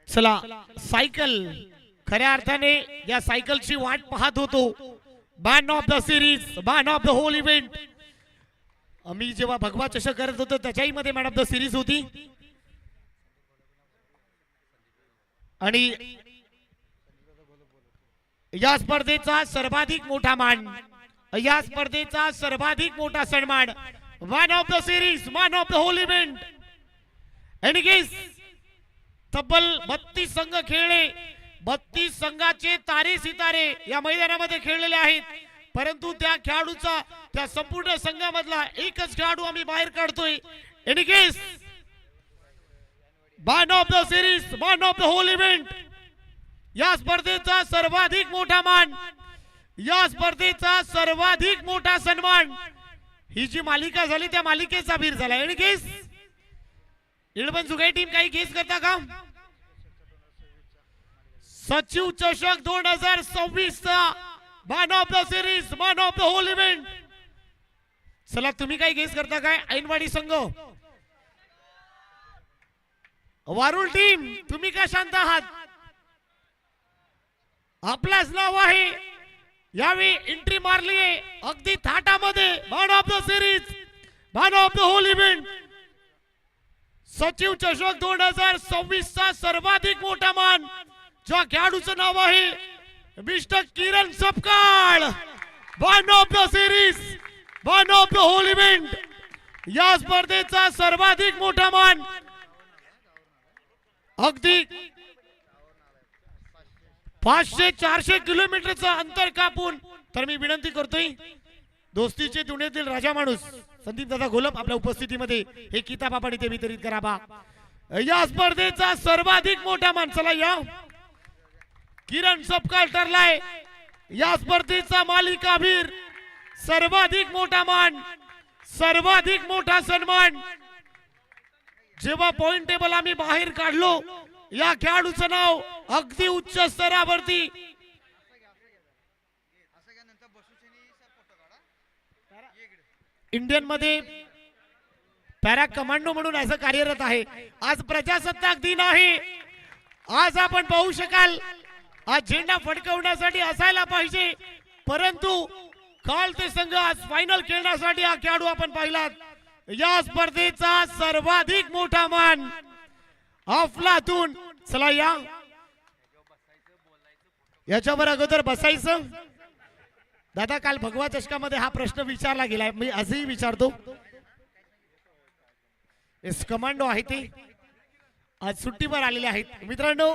चला सायकल खऱ्या अर्थाने या सायकलची वाट पाहत होतो. Man of the series man of the whole event. मी जेव्हा भगवा चषक करत होतो त्याच्याही मध्ये मॅन ऑफ द सिरीज होती. आणि या स्पर्धेचा सर्वाधिक मोठा मान या स्पर्धेचा सर्वाधिक मोठा सन्मान man of the series man of the whole event. आणि गेस तब्बल 32 संघ खेळले. 32 संघाचे तारे सितारे या मैदानामध्ये खेळलेले आहेत. परंतु त्या खेळाडूचा त्या संपूर्ण संघामधला एकच खेळाडू आम्ही बाहेर काढतोय. Any case man of the series man of the whole event. या स्पर्धेचा सर्वाधिक मोठा मान या स्पर्धेचा सर्वाधिक मोठा सन्मान. ही जी मालिका झाली त्या मालिकेचा वीर झाला. एनी केस इळवण जुगाई टीम काही केस करता का? सचिव चषक 2026 चा man of the series man of the whole event. चला तुम्ही काही गेस करता काय? ऐनवाडी संघ वारुळ टीम तुम्ही का शांत आहात? आपलाच नाव आहे. यावेळी एंट्री मारली आहे अगदी थाटामध्ये. Man of the series man of the whole event. सचिव चषक 2026 चा सर्वाधिक मोठा मान ज्या खेळाडूचं नाव आहे mister Kiran Sapkal. Man of the series man of the whole event. या स्पर्धेचा सर्वाधिक मोठा मान अगदी 500-400 किलोमीटरचं अंतर कापून. तर मी विनंती करतोय दोस्तीचे दुनियेतील राजा माणूस संदीप दादा घोलप आपल्या उपस्थितीमध्ये हे किताब आपण इथे वितरित करावा. या स्पर्धेचा सर्वाधिक मोठा मान. चला या किरण सपकाळ ठरलाय या स्पर्धेचा मालिकावीर. सर्वाधिक मोठा मान सर्वाधिक मोठा सन्मान. जेव्हा पॉइंट टेबल आम्ही बाहेर काढलो या खेळाडूचं नाव अगदी उच्च स्तरावरती इंडियन मध्ये पॅरा कमांडो म्हणून असं कार्यरत आहे. आज प्रजासत्ताक दिन आहे. आज आपण पाहू शकाल आज झेंडा फडकवण्यासाठी असायला पाहिजे. परंतु काल ते संघ आज फायनल खेळण्यासाठी हा खेळाडू आपण पाहिलात. या स्पर्धेचा सर्वाधिक मोठा मान अफलातून. चला या याच्यावर अगोदर बसायचं. दादा काल भगवा चषकामध्ये हा प्रश्न विचारला गेलाय. मी आजही विचारतो. एस कमांडो आहे ते आज सुट्टीवर आलेले आहेत. मित्रांनो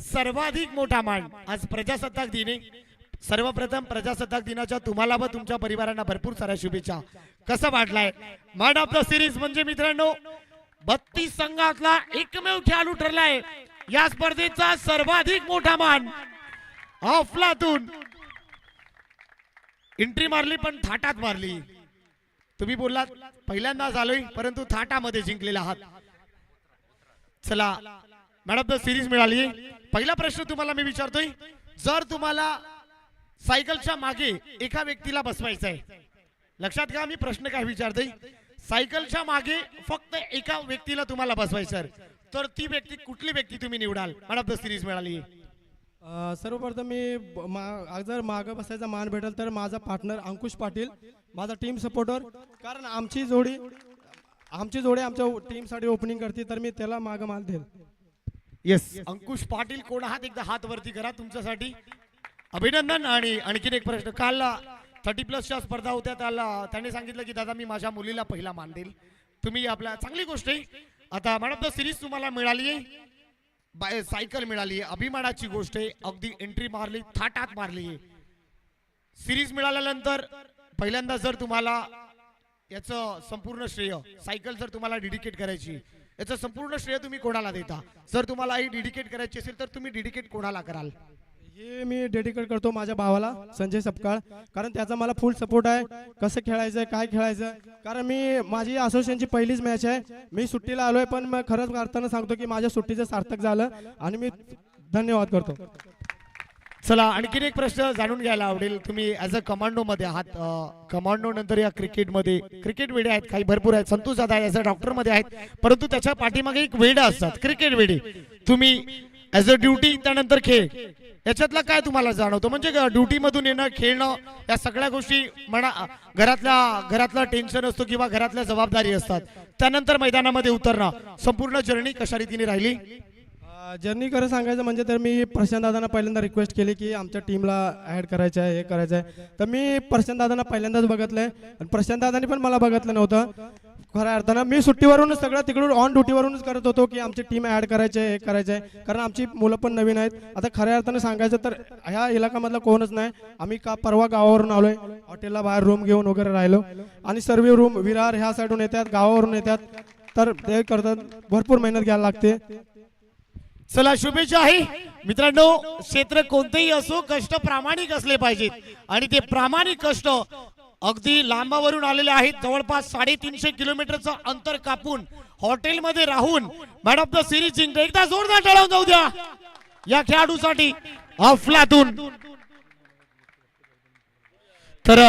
सर्वाधिक मोठा मान आज प्रजासत्ताक दिन आहे. सर्वप्रथम प्रजासत्ताक दिनाच्या तुम्हाला व तुमच्या परिवारांना भरपूर साऱ्या शुभेच्छा. कसं वाटलाय? मॅन ऑफ द सिरीज म्हणजे मित्रांनो 32 संघातला एकमेव खेळाडू ठरलाय. या स्पर्धेचा सर्वाधिक मोठा मान अफलातून. एंट्री मारली पण थाटात मारली. तुम्ही बोललात पहिल्यांदा झालोय परंतु थाटामध्ये जिंकलेला आहात. चला मॅन ऑफ द सिरीज मिळाली. पहिला प्रश्न तुम्हाला मी विचारतोय, जर तुम्हाला सायकलच्या मागे एका व्यक्तीला बसवायचं आहे, लक्षात घ्या मी प्रश्न काय विचारतोय. सायकलच्या मागे फक्त एका व्यक्तीला तुम्हाला बसवायचं आहे, तर ती व्यक्ती कुठली व्यक्ती तुम्ही निवडाल? मॅन ऑफ द सिरीज मिळाली. सर्वप्रथम जर मागं बसायचा मान भेटेल तर माझा पार्टनर अंकुश पाटील, माझा टीम सपोर्टर. कारण आमची जोडी आमच्या टीमसाठी ओपनिंग करते, तर मी त्याला मागं मान देईल. येस, अंकुश पाटील कोण आहात? एकदा हात वरती करा. तुमच्यासाठी अभिनंदन. आणि आणखीन एक प्रश्न, काल 30+ स्पर्धा होत्या, त्यांनी सांगितलं की दादा मी माझ्या मुलीला पहिला मान देईल. तुम्ही आपल्या चांगली गोष्ट आहे. आता मॅन ऑफ द सिरीज तुम्हाला मिळाली आहे, सायकल मिळाली आहे, अभिमानाची गोष्ट आहे. अगदी एंट्री मारली, थाटात मारली. सिरीज मिळाल्यानंतर पहिल्यांदा जर तुम्हाला याचं संपूर्ण श्रेय, सायकल जर तुम्हाला डेडिकेट करायची, याचं संपूर्ण श्रेय तुम्ही कोणाला देता? जर तुम्हाला ही डेडिकेट करायची असेल तर तुम्ही डेडिकेट कोणाला कराल? हे मी डेडिकेट करतो माझ्या भावाला संजय सपकाळ. कारण त्याचा मला फुल सपोर्ट आहे. कसं खेळायचं, काय खेळायचं. कारण माझी असोसिएशनची पहिलीच मॅच आहे. मी सुट्टीला आलोय, पण मग खरंच करताना सांगतो की माझ्या सुट्टीचं सार्थक झालं आणि मी धन्यवाद करतो. चला आणखीन एक प्रश्न जाणून घ्यायला आवडेल. तुम्ही ऍज अ कमांडो मध्ये आहात. कमांडो नंतर या क्रिकेटमध्ये क्रिकेट वेडे आहेत, काही भरपूर आहेत. संतोष दादा ऍज अ डॉक्टर मध्ये आहेत, परंतु त्याच्या पाठीमागे एक वेड असतात, क्रिकेट वेडे. तुम्ही ऍज अ ड्युटी, त्यानंतर खेळ, याच्यातला काय तुम्हाला जाणवतो? म्हणजे ड्युटी मधून येणं, खेळणं, या सगळ्या गोष्टी म्हणा, घरातला टेन्शन असतो किंवा घरातल्या जबाबदारी असतात, त्यानंतर मैदानामध्ये उतरणं, संपूर्ण जर्नी कशा रीतीने राहिली? जर्नी खरं सांगायचं म्हणजे तर मी प्रशांत दादांना पहिल्यांदा रिक्वेस्ट केली की आमच्या टीमला ऍड करायचं आहे, हे करायचं आहे. तर मी प्रशांत दादांना पहिल्यांदाच बघितलंय आणि प्रशांत दादांनी पण मला बघितलं नव्हतं. खऱ्या अर्थानं मी सुट्टीवरूनच सगळं तिकडून ऑन ड्युटीवरूनच करत होतो की आमची टीम ऍड करायची आहे, हे करायचं आहे. कारण आमची मुलं पण नवीन आहेत. आता खऱ्या अर्थानं सांगायचं तर ह्या इलाकामधला कोणच नाही. आम्ही परवा गावावरून आलोय, हॉटेलला बाहेर रूम घेऊन वगैरे राहिलो आणि सर्व रूम विरार ह्या साईडून येतात, गावावरून येतात. तर ते करतात, भरपूर मेहनत घ्यायला लागते. चला शुभेच्छा आहे मित्रांनो. क्षेत्र कोणतेही असो, कष्ट प्रामाणिक असले पाहिजेत आणि ते प्रामाणिक कष्ट अगदी लांबावरून आलेले आहेत. जवळपास 350 किलोमीटरचं अंतर कापून हॉटेलमध्ये राहून मॅन ऑफ द सिरीज जिंकले. एकदा जोरदार टाळ्या जाऊ द्या या खेळाडूसाठी अफलातून. तर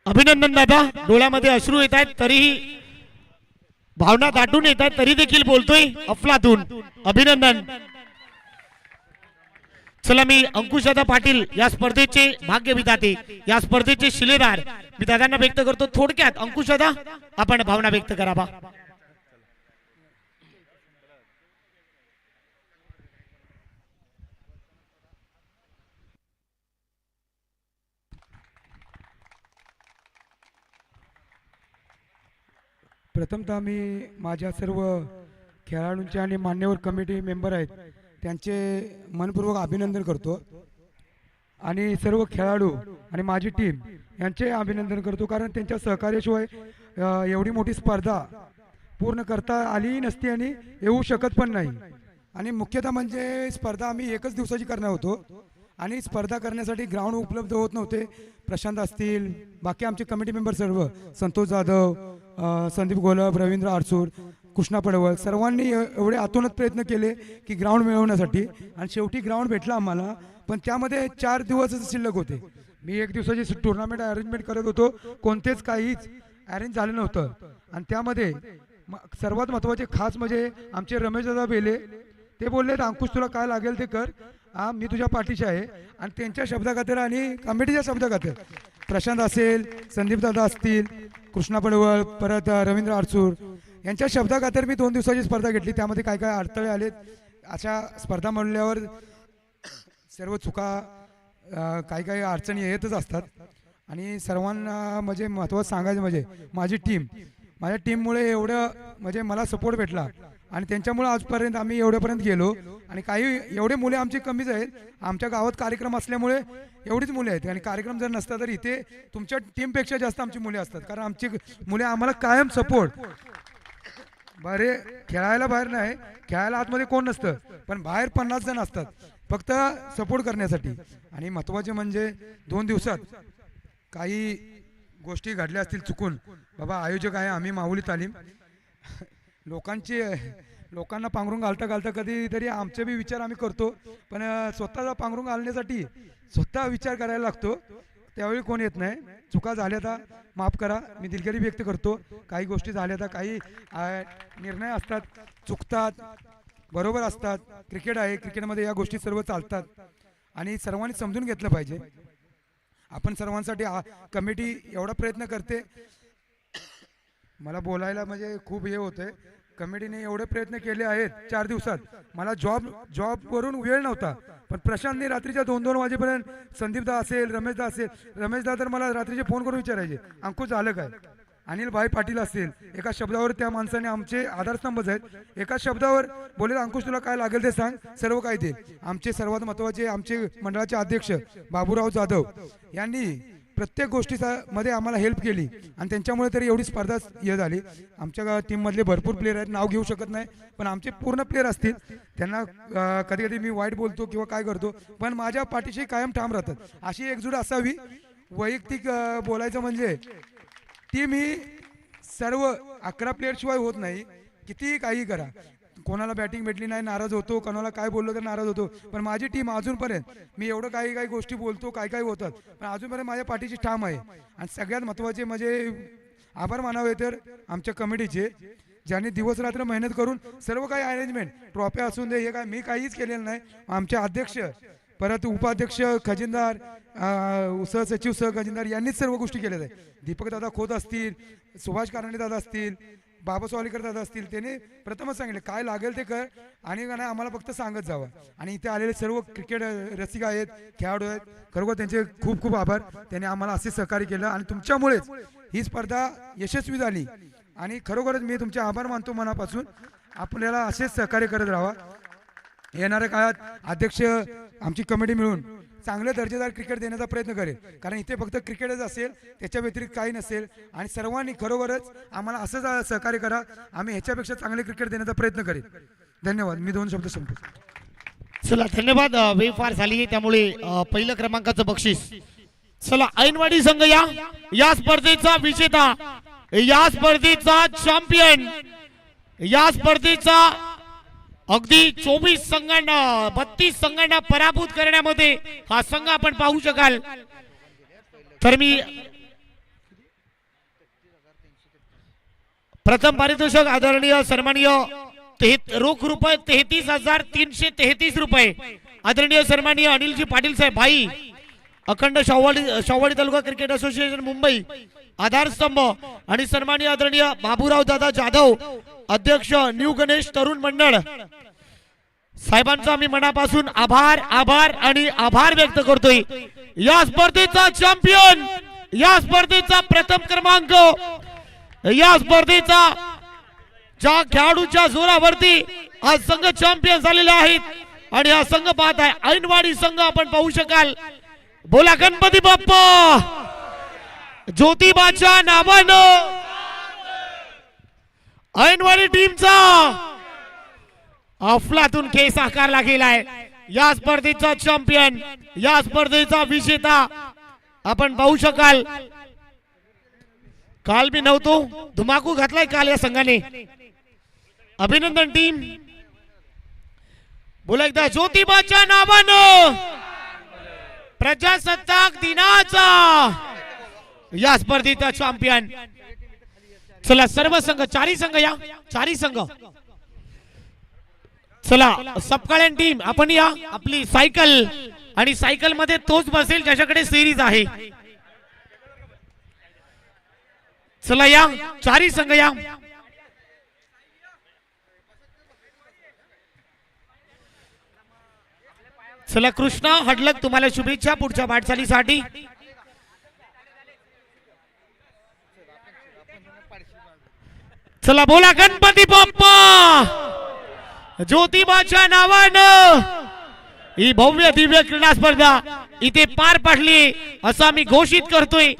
अभिनंदन दादा. डोळ्यामध्ये अश्रू येत आहेत तरीही, भावना दाटून येत आहेत तरी देखील बोलतोय अफलातून. अभिनंदन. चला मी अंकुशदादा पाटील या स्पर्धेचे भाग्य विधाते, या स्पर्धेचे शिलेदार मी दादांना व्यक्त करतो. थोडक्यात अंकुशदादा आपण भावना व्यक्त करावा. प्रथमतः मी माझ्या सर्व खेळाडूंचे आणि मान्यवर कमिटी मेंबर आहेत त्यांचे मनपूर्वक अभिनंदन करतो आणि सर्व खेळाडू आणि माझी टीम यांचे अभिनंदन करतो. कारण त्यांच्या सहकार्याशिवाय एवढी मोठी स्पर्धा पूर्ण करता आली नसती आणि येऊ शकत पण नाही. आणि मुख्यतः म्हणजे स्पर्धा आम्ही एकच दिवसाची करणार होतो आणि स्पर्धा करण्यासाठी ग्राउंड उपलब्ध होत नव्हते. प्रशांत असतील, बाकी आमचे कमिटी मेंबर सर्व, संतोष जाधव, संदीप गोलब, रवींद्र आरसूर, कृष्णा पडवळ, सर्वांनी एवढे आतोनात प्रयत्न केले की ग्राउंड मिळवण्यासाठी आणि शेवटी ग्राउंड भेटला आम्हाला. पण त्यामध्ये 4 दिवसच शिल्लक होते. मी एक दिवसाची टुर्नामेंट अरेंजमेंट करत होतो, कोणतेच काहीच अरेंज झालं नव्हतं. आणि त्यामध्ये सर्वात महत्त्वाचे खास म्हणजे आमचे रमेशदादा बेले, ते बोलले अंकुश तुला काय लागेल ते कर, मी तुझ्या पाठीशी आहे. आणि त्यांच्या शब्दाखातर आणि कमिटीच्या शब्दाखातर प्रशांत असेल, संदीप दादा असतील, कृष्णा पडवळ, परत रवींद्र आरसूर यांच्या शब्दाखातर मी 2 दिवसाची स्पर्धा घेतली. त्यामध्ये काय काय अडथळे आलेत, अशा स्पर्धा म्हणल्यावर सर्व चुका काही काही अडचणी येतच असतात. आणि सर्वांना म्हणजे महत्त्वाचं सांगायचं म्हणजे माझी टीम, माझ्या टीममुळे एवढं म्हणजे मला सपोर्ट भेटला आणि त्यांच्यामुळे आजपर्यंत आम्ही एवढ्यापर्यंत गेलो. आणि काही एवढे मुले आमची कमीच आहेत. आमच्या गावात कार्यक्रम असल्यामुळे एवढीच मुले आहेत. आणि कार्यक्रम जर नसता तर इथे तुमच्या टीमपेक्षा जास्त आमची मुले असतात. कारण आमची मुले आम्हाला कायम सपोर्ट. बरे खेळायला बाहेर नाही, खेळायला आतमध्ये कोण नसतं, पण बाहेर 50 जण असतात फक्त सपोर्ट करण्यासाठी. आणि महत्त्वाचे म्हणजे 2 दिवसात काही गोष्टी घडल्या असतील चुकून. बाबा आयोजक आहे आम्ही माहुली तालीम, लोकांना पांघरून घालता कधीतरी आमचे बी विचार आम्ही करतो, पण स्वतःचा पांघरून घालण्यासाठी स्वतः विचार करायला लागतो. त्यावेळी कोण येत नाही. चुका झाल्या तर माफ करा, मी दिलगिरी व्यक्त करतो. काही गोष्टी झाल्या तर काही निर्णय असतात, चुकतात, बरोबर असतात. क्रिकेट आहे, क्रिकेटमध्ये या गोष्टी सर्व चालतात आणि सर्वांनी समजून घेतलं पाहिजे. आपण सर्वांसाठी कमिटी एवढा प्रयत्न करते. मला बोलायला म्हणजे खूप हे होतंय. कमिटीने एवढे प्रयत्न केले आहेत 4 दिवसात. मला जॉबवरून वेळ नव्हता, पण प्रशांतने रात्रीच्या 2-2 वाजेपर्यंत संदीपदा असेल, रमेशदा असेल, रमेशदा तर मला रात्रीचे फोन करून विचारायचे अंकुश झालं काय. अनिल भाई पाटील असतील, एका शब्दावर त्या माणसाने आमचे आधारस्तंभच आहेत. एका शब्दावर बोलेल अंकुश तुला काय लागेल ते सांग, सर्व काय ते. आमचे सर्वात महत्त्वाचे आमचे मंडळाचे अध्यक्ष बाबूराव जाधव यांनी प्रत्येक गोष्टीमध्ये आम्हाला हेल्प केली आणि त्यांच्यामुळे तरी एवढी स्पर्धा हे झाली. आमच्या टीममधले भरपूर प्लेयर आहेत, नाव घेऊ शकत नाही, पण आमचे पूर्ण प्लेयर असतील. त्यांना कधी कधी मी वाईट बोलतो किंवा काय करतो, पण माझ्या पाठीशी कायम ठाम राहतात. अशी एकजूट असावी. वैयक्तिक बोलायचं म्हणजे टीम ही सर्व 11 प्लेयर शिवाय होत नाही. कितीही काही करा, कोणाला बॅटिंग भेटली नाही नाराज होतो, कोणाला काय बोललो तर नाराज होतो, पण माझी टीम अजूनपर्यंत, मी एवढं काही गोष्टी बोलतो काय होतात, पण अजूनपर्यंत माझ्या पाठीची ठाम आहे. आणि सगळ्यात महत्त्वाचे म्हणजे आभार मानावे तर आमच्या कमिटीचे, ज्यांनी दिवस रात्र मेहनत करून सर्व काही अरेंजमेंट, ट्रॉफ्या असून दे, हे काय मी काहीच केलेलं नाही. आमचे अध्यक्ष, परत उपाध्यक्ष, खजिनदार, सहसचिव, सहखजिनदार यांनीच सर्व गोष्टी केल्या आहेत. दीपक दादा खोत असतील, सुभाष कारंडे दादा असतील, बाबा स्वालीकर दादा असतील, त्यांनी प्रथमच सांगितलं काय लागेल ते कर आणि आम्हाला फक्त सांगत जावं. आणि इथे आलेले सर्व क्रिकेट रसिक आहेत, खेळाडू आहेत, खरोखर त्यांचे खूप खूप आभार. त्यांनी आम्हाला असे सहकार्य केलं आणि तुमच्यामुळेच ही स्पर्धा यशस्वी झाली. आणि खरोखरच मी तुमचे आभार मानतो मनापासून. आपल्याला असेच सहकार्य करत राहा. येणाऱ्या काळात अध्यक्ष आमची कमिटी मिळून चांगले दर्जेदार क्रिकेट देण्याचा प्रयत्न करेल, कारण इथे फक्त क्रिकेटच असेल, त्याच्या व्यतिरिक्त काही नसेल. आणि सर्वांनी खरोखरच आम्हाला असंच सहकार्य करा, आम्ही ह्याच्यापेक्षा चांगले क्रिकेट देण्याचा प्रयत्न करेल. धन्यवाद. मी 2 शब्द संपतो. चला धन्यवाद. वेळ फार झाली त्यामुळे पहिलं क्रमांकाचं बक्षीस. चला ऐनवाडी संघ या स्पर्धेचा विजेता, या स्पर्धेचा चॅम्पियन, या स्पर्धेचा अगदी 24 संघांना 32 संघांना पराभूत करण्यामध्ये हा संघ आपण पाहू शकाल. तर मी प्रथम पारितोषिक आदरणीय सन्माननीय रोख रुपये 33,333 रुपये आदरणीय सन्माननीय अनिलजी पाटील साहेब भाई, अखंड शाहूवाडी तालुका क्रिकेट असोसिएशन मुंबई आधारस्तंभ, आणि सन्माननीय आदरणीय बाबूराव दादा जाधव अध्यक्ष न्यू गणेश तरुण मंडळ साहेबांचा मी मनापासून आभार आणि आभार व्यक्त करतोय. या स्पर्धेचा चॅम्पियन, या स्पर्धेचा प्रथम क्रमांक, या स्पर्धेचा ज्या खेळाडूच्या जोरावरती आज संघ चॅम्पियन झालेले आहेत आणि हा संघ पाहत आहे ऐनवाडी संघ आपण पाहू शकाल. बोला गणपती बाप्पा, ज्योतिबाच्या नावानं ऐनवाडी टीमचा अफलातून केस आकारला गेलाय. या स्पर्धेचा चॅम्पियन, या स्पर्धेचा विजेता आपण पाहू शकाल. काल मी नव्हतो, धुमाकू घातलाय काल या संघाने. अभिनंदन टीम. बोला एकदा, ज्योतिबाच्या नावानं प्रजासत्ताक दिनाचा या स्पर्धेचा चॅम्पियन. चला सर्व संघ, 4 संघ या, 4 संघ. चला सपकाळ्यान टीम आपण या. आपली सायकल, आणि सायकल मध्ये तोच बसेल ज्याच्याकडे सिरीज आहे. चला या 4 संघ या. चला कृष्णा हडलक, तुम्हाला शुभेच्छा पुढच्या वाटचालीसाठी. चला बोला गणपती बाप्पा. ज्योतिबाच्या नावानं ही भव्य दिव्य क्रीडा स्पर्धा इथे पार पडली असं आम्ही घोषित करतोय.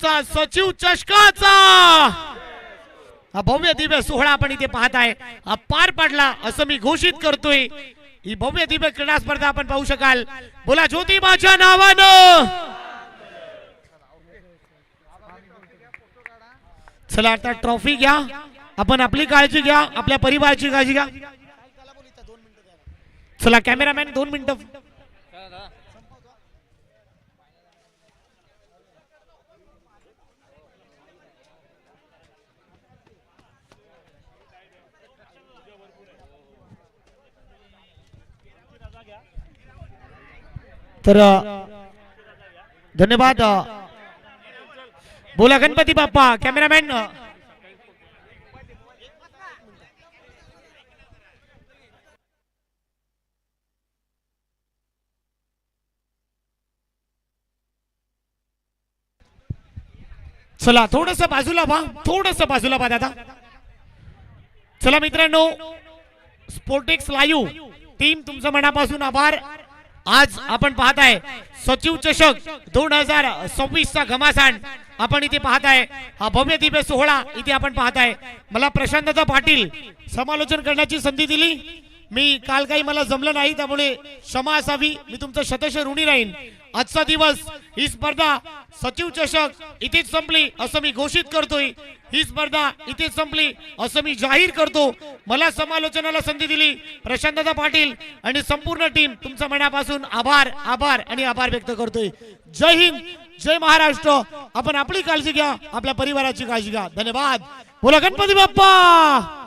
चा सचिव चषकाचा हा भव्य दिव्य सोहळा आपण इथे पाहताय हा पार पडला असं मी घोषित करतोय. ही भव्य दिव्य क्रीडा स्पर्धा आपण पाहू शकाल. बोला ज्योतिबाच्या नावानं. चला आता ट्रॉफी घ्या. आपण आपली काळजी घ्या, आपल्या परिवाराची काळजी घ्या. चला कॅमेरामॅन 2 मिनिटं. तर धन्यवाद. बोला गणपती बाप्पा. कॅमेरामॅन चला थोडस बाजूला व्हा, थोडस बाजूला व्हा दादा. चला मित्रांनो, स्पोर्टेक्स लाईव्ह टीम तुमचं मनापासून आभार. आज आपण पाहताय सचिव चषक 2026 चा घमासान आपण इथे पाहताय. हा भव्य दिव्य सोहळा इथे आपण पाहताय. मला प्रशांतदा पाटील समालोचन करण्याची संधी दिली. मी काल काही मला जमलं नाही, त्यामुळे क्षमा असावी. मी तुमचं शतश ऋणी राहीन. आजचा दिवस ही स्पर्धा सचिव चषक इथेच संपली असं मी घोषित करतोय. ही स्पर्धा इथेच संपली असं मी जाहीर करतो. मला समालोचनाला संधी दिली प्रशांतदा पाटील आणि संपूर्ण टीम तुमच्या मनापासून आभार आभार आणि आभार व्यक्त करतोय. जय हिंद, जय महाराष्ट्र. आपण आपली काळजी घ्या, आपल्या परिवाराची काळजी घ्या. धन्यवाद. बोला गणपती बाप्पा.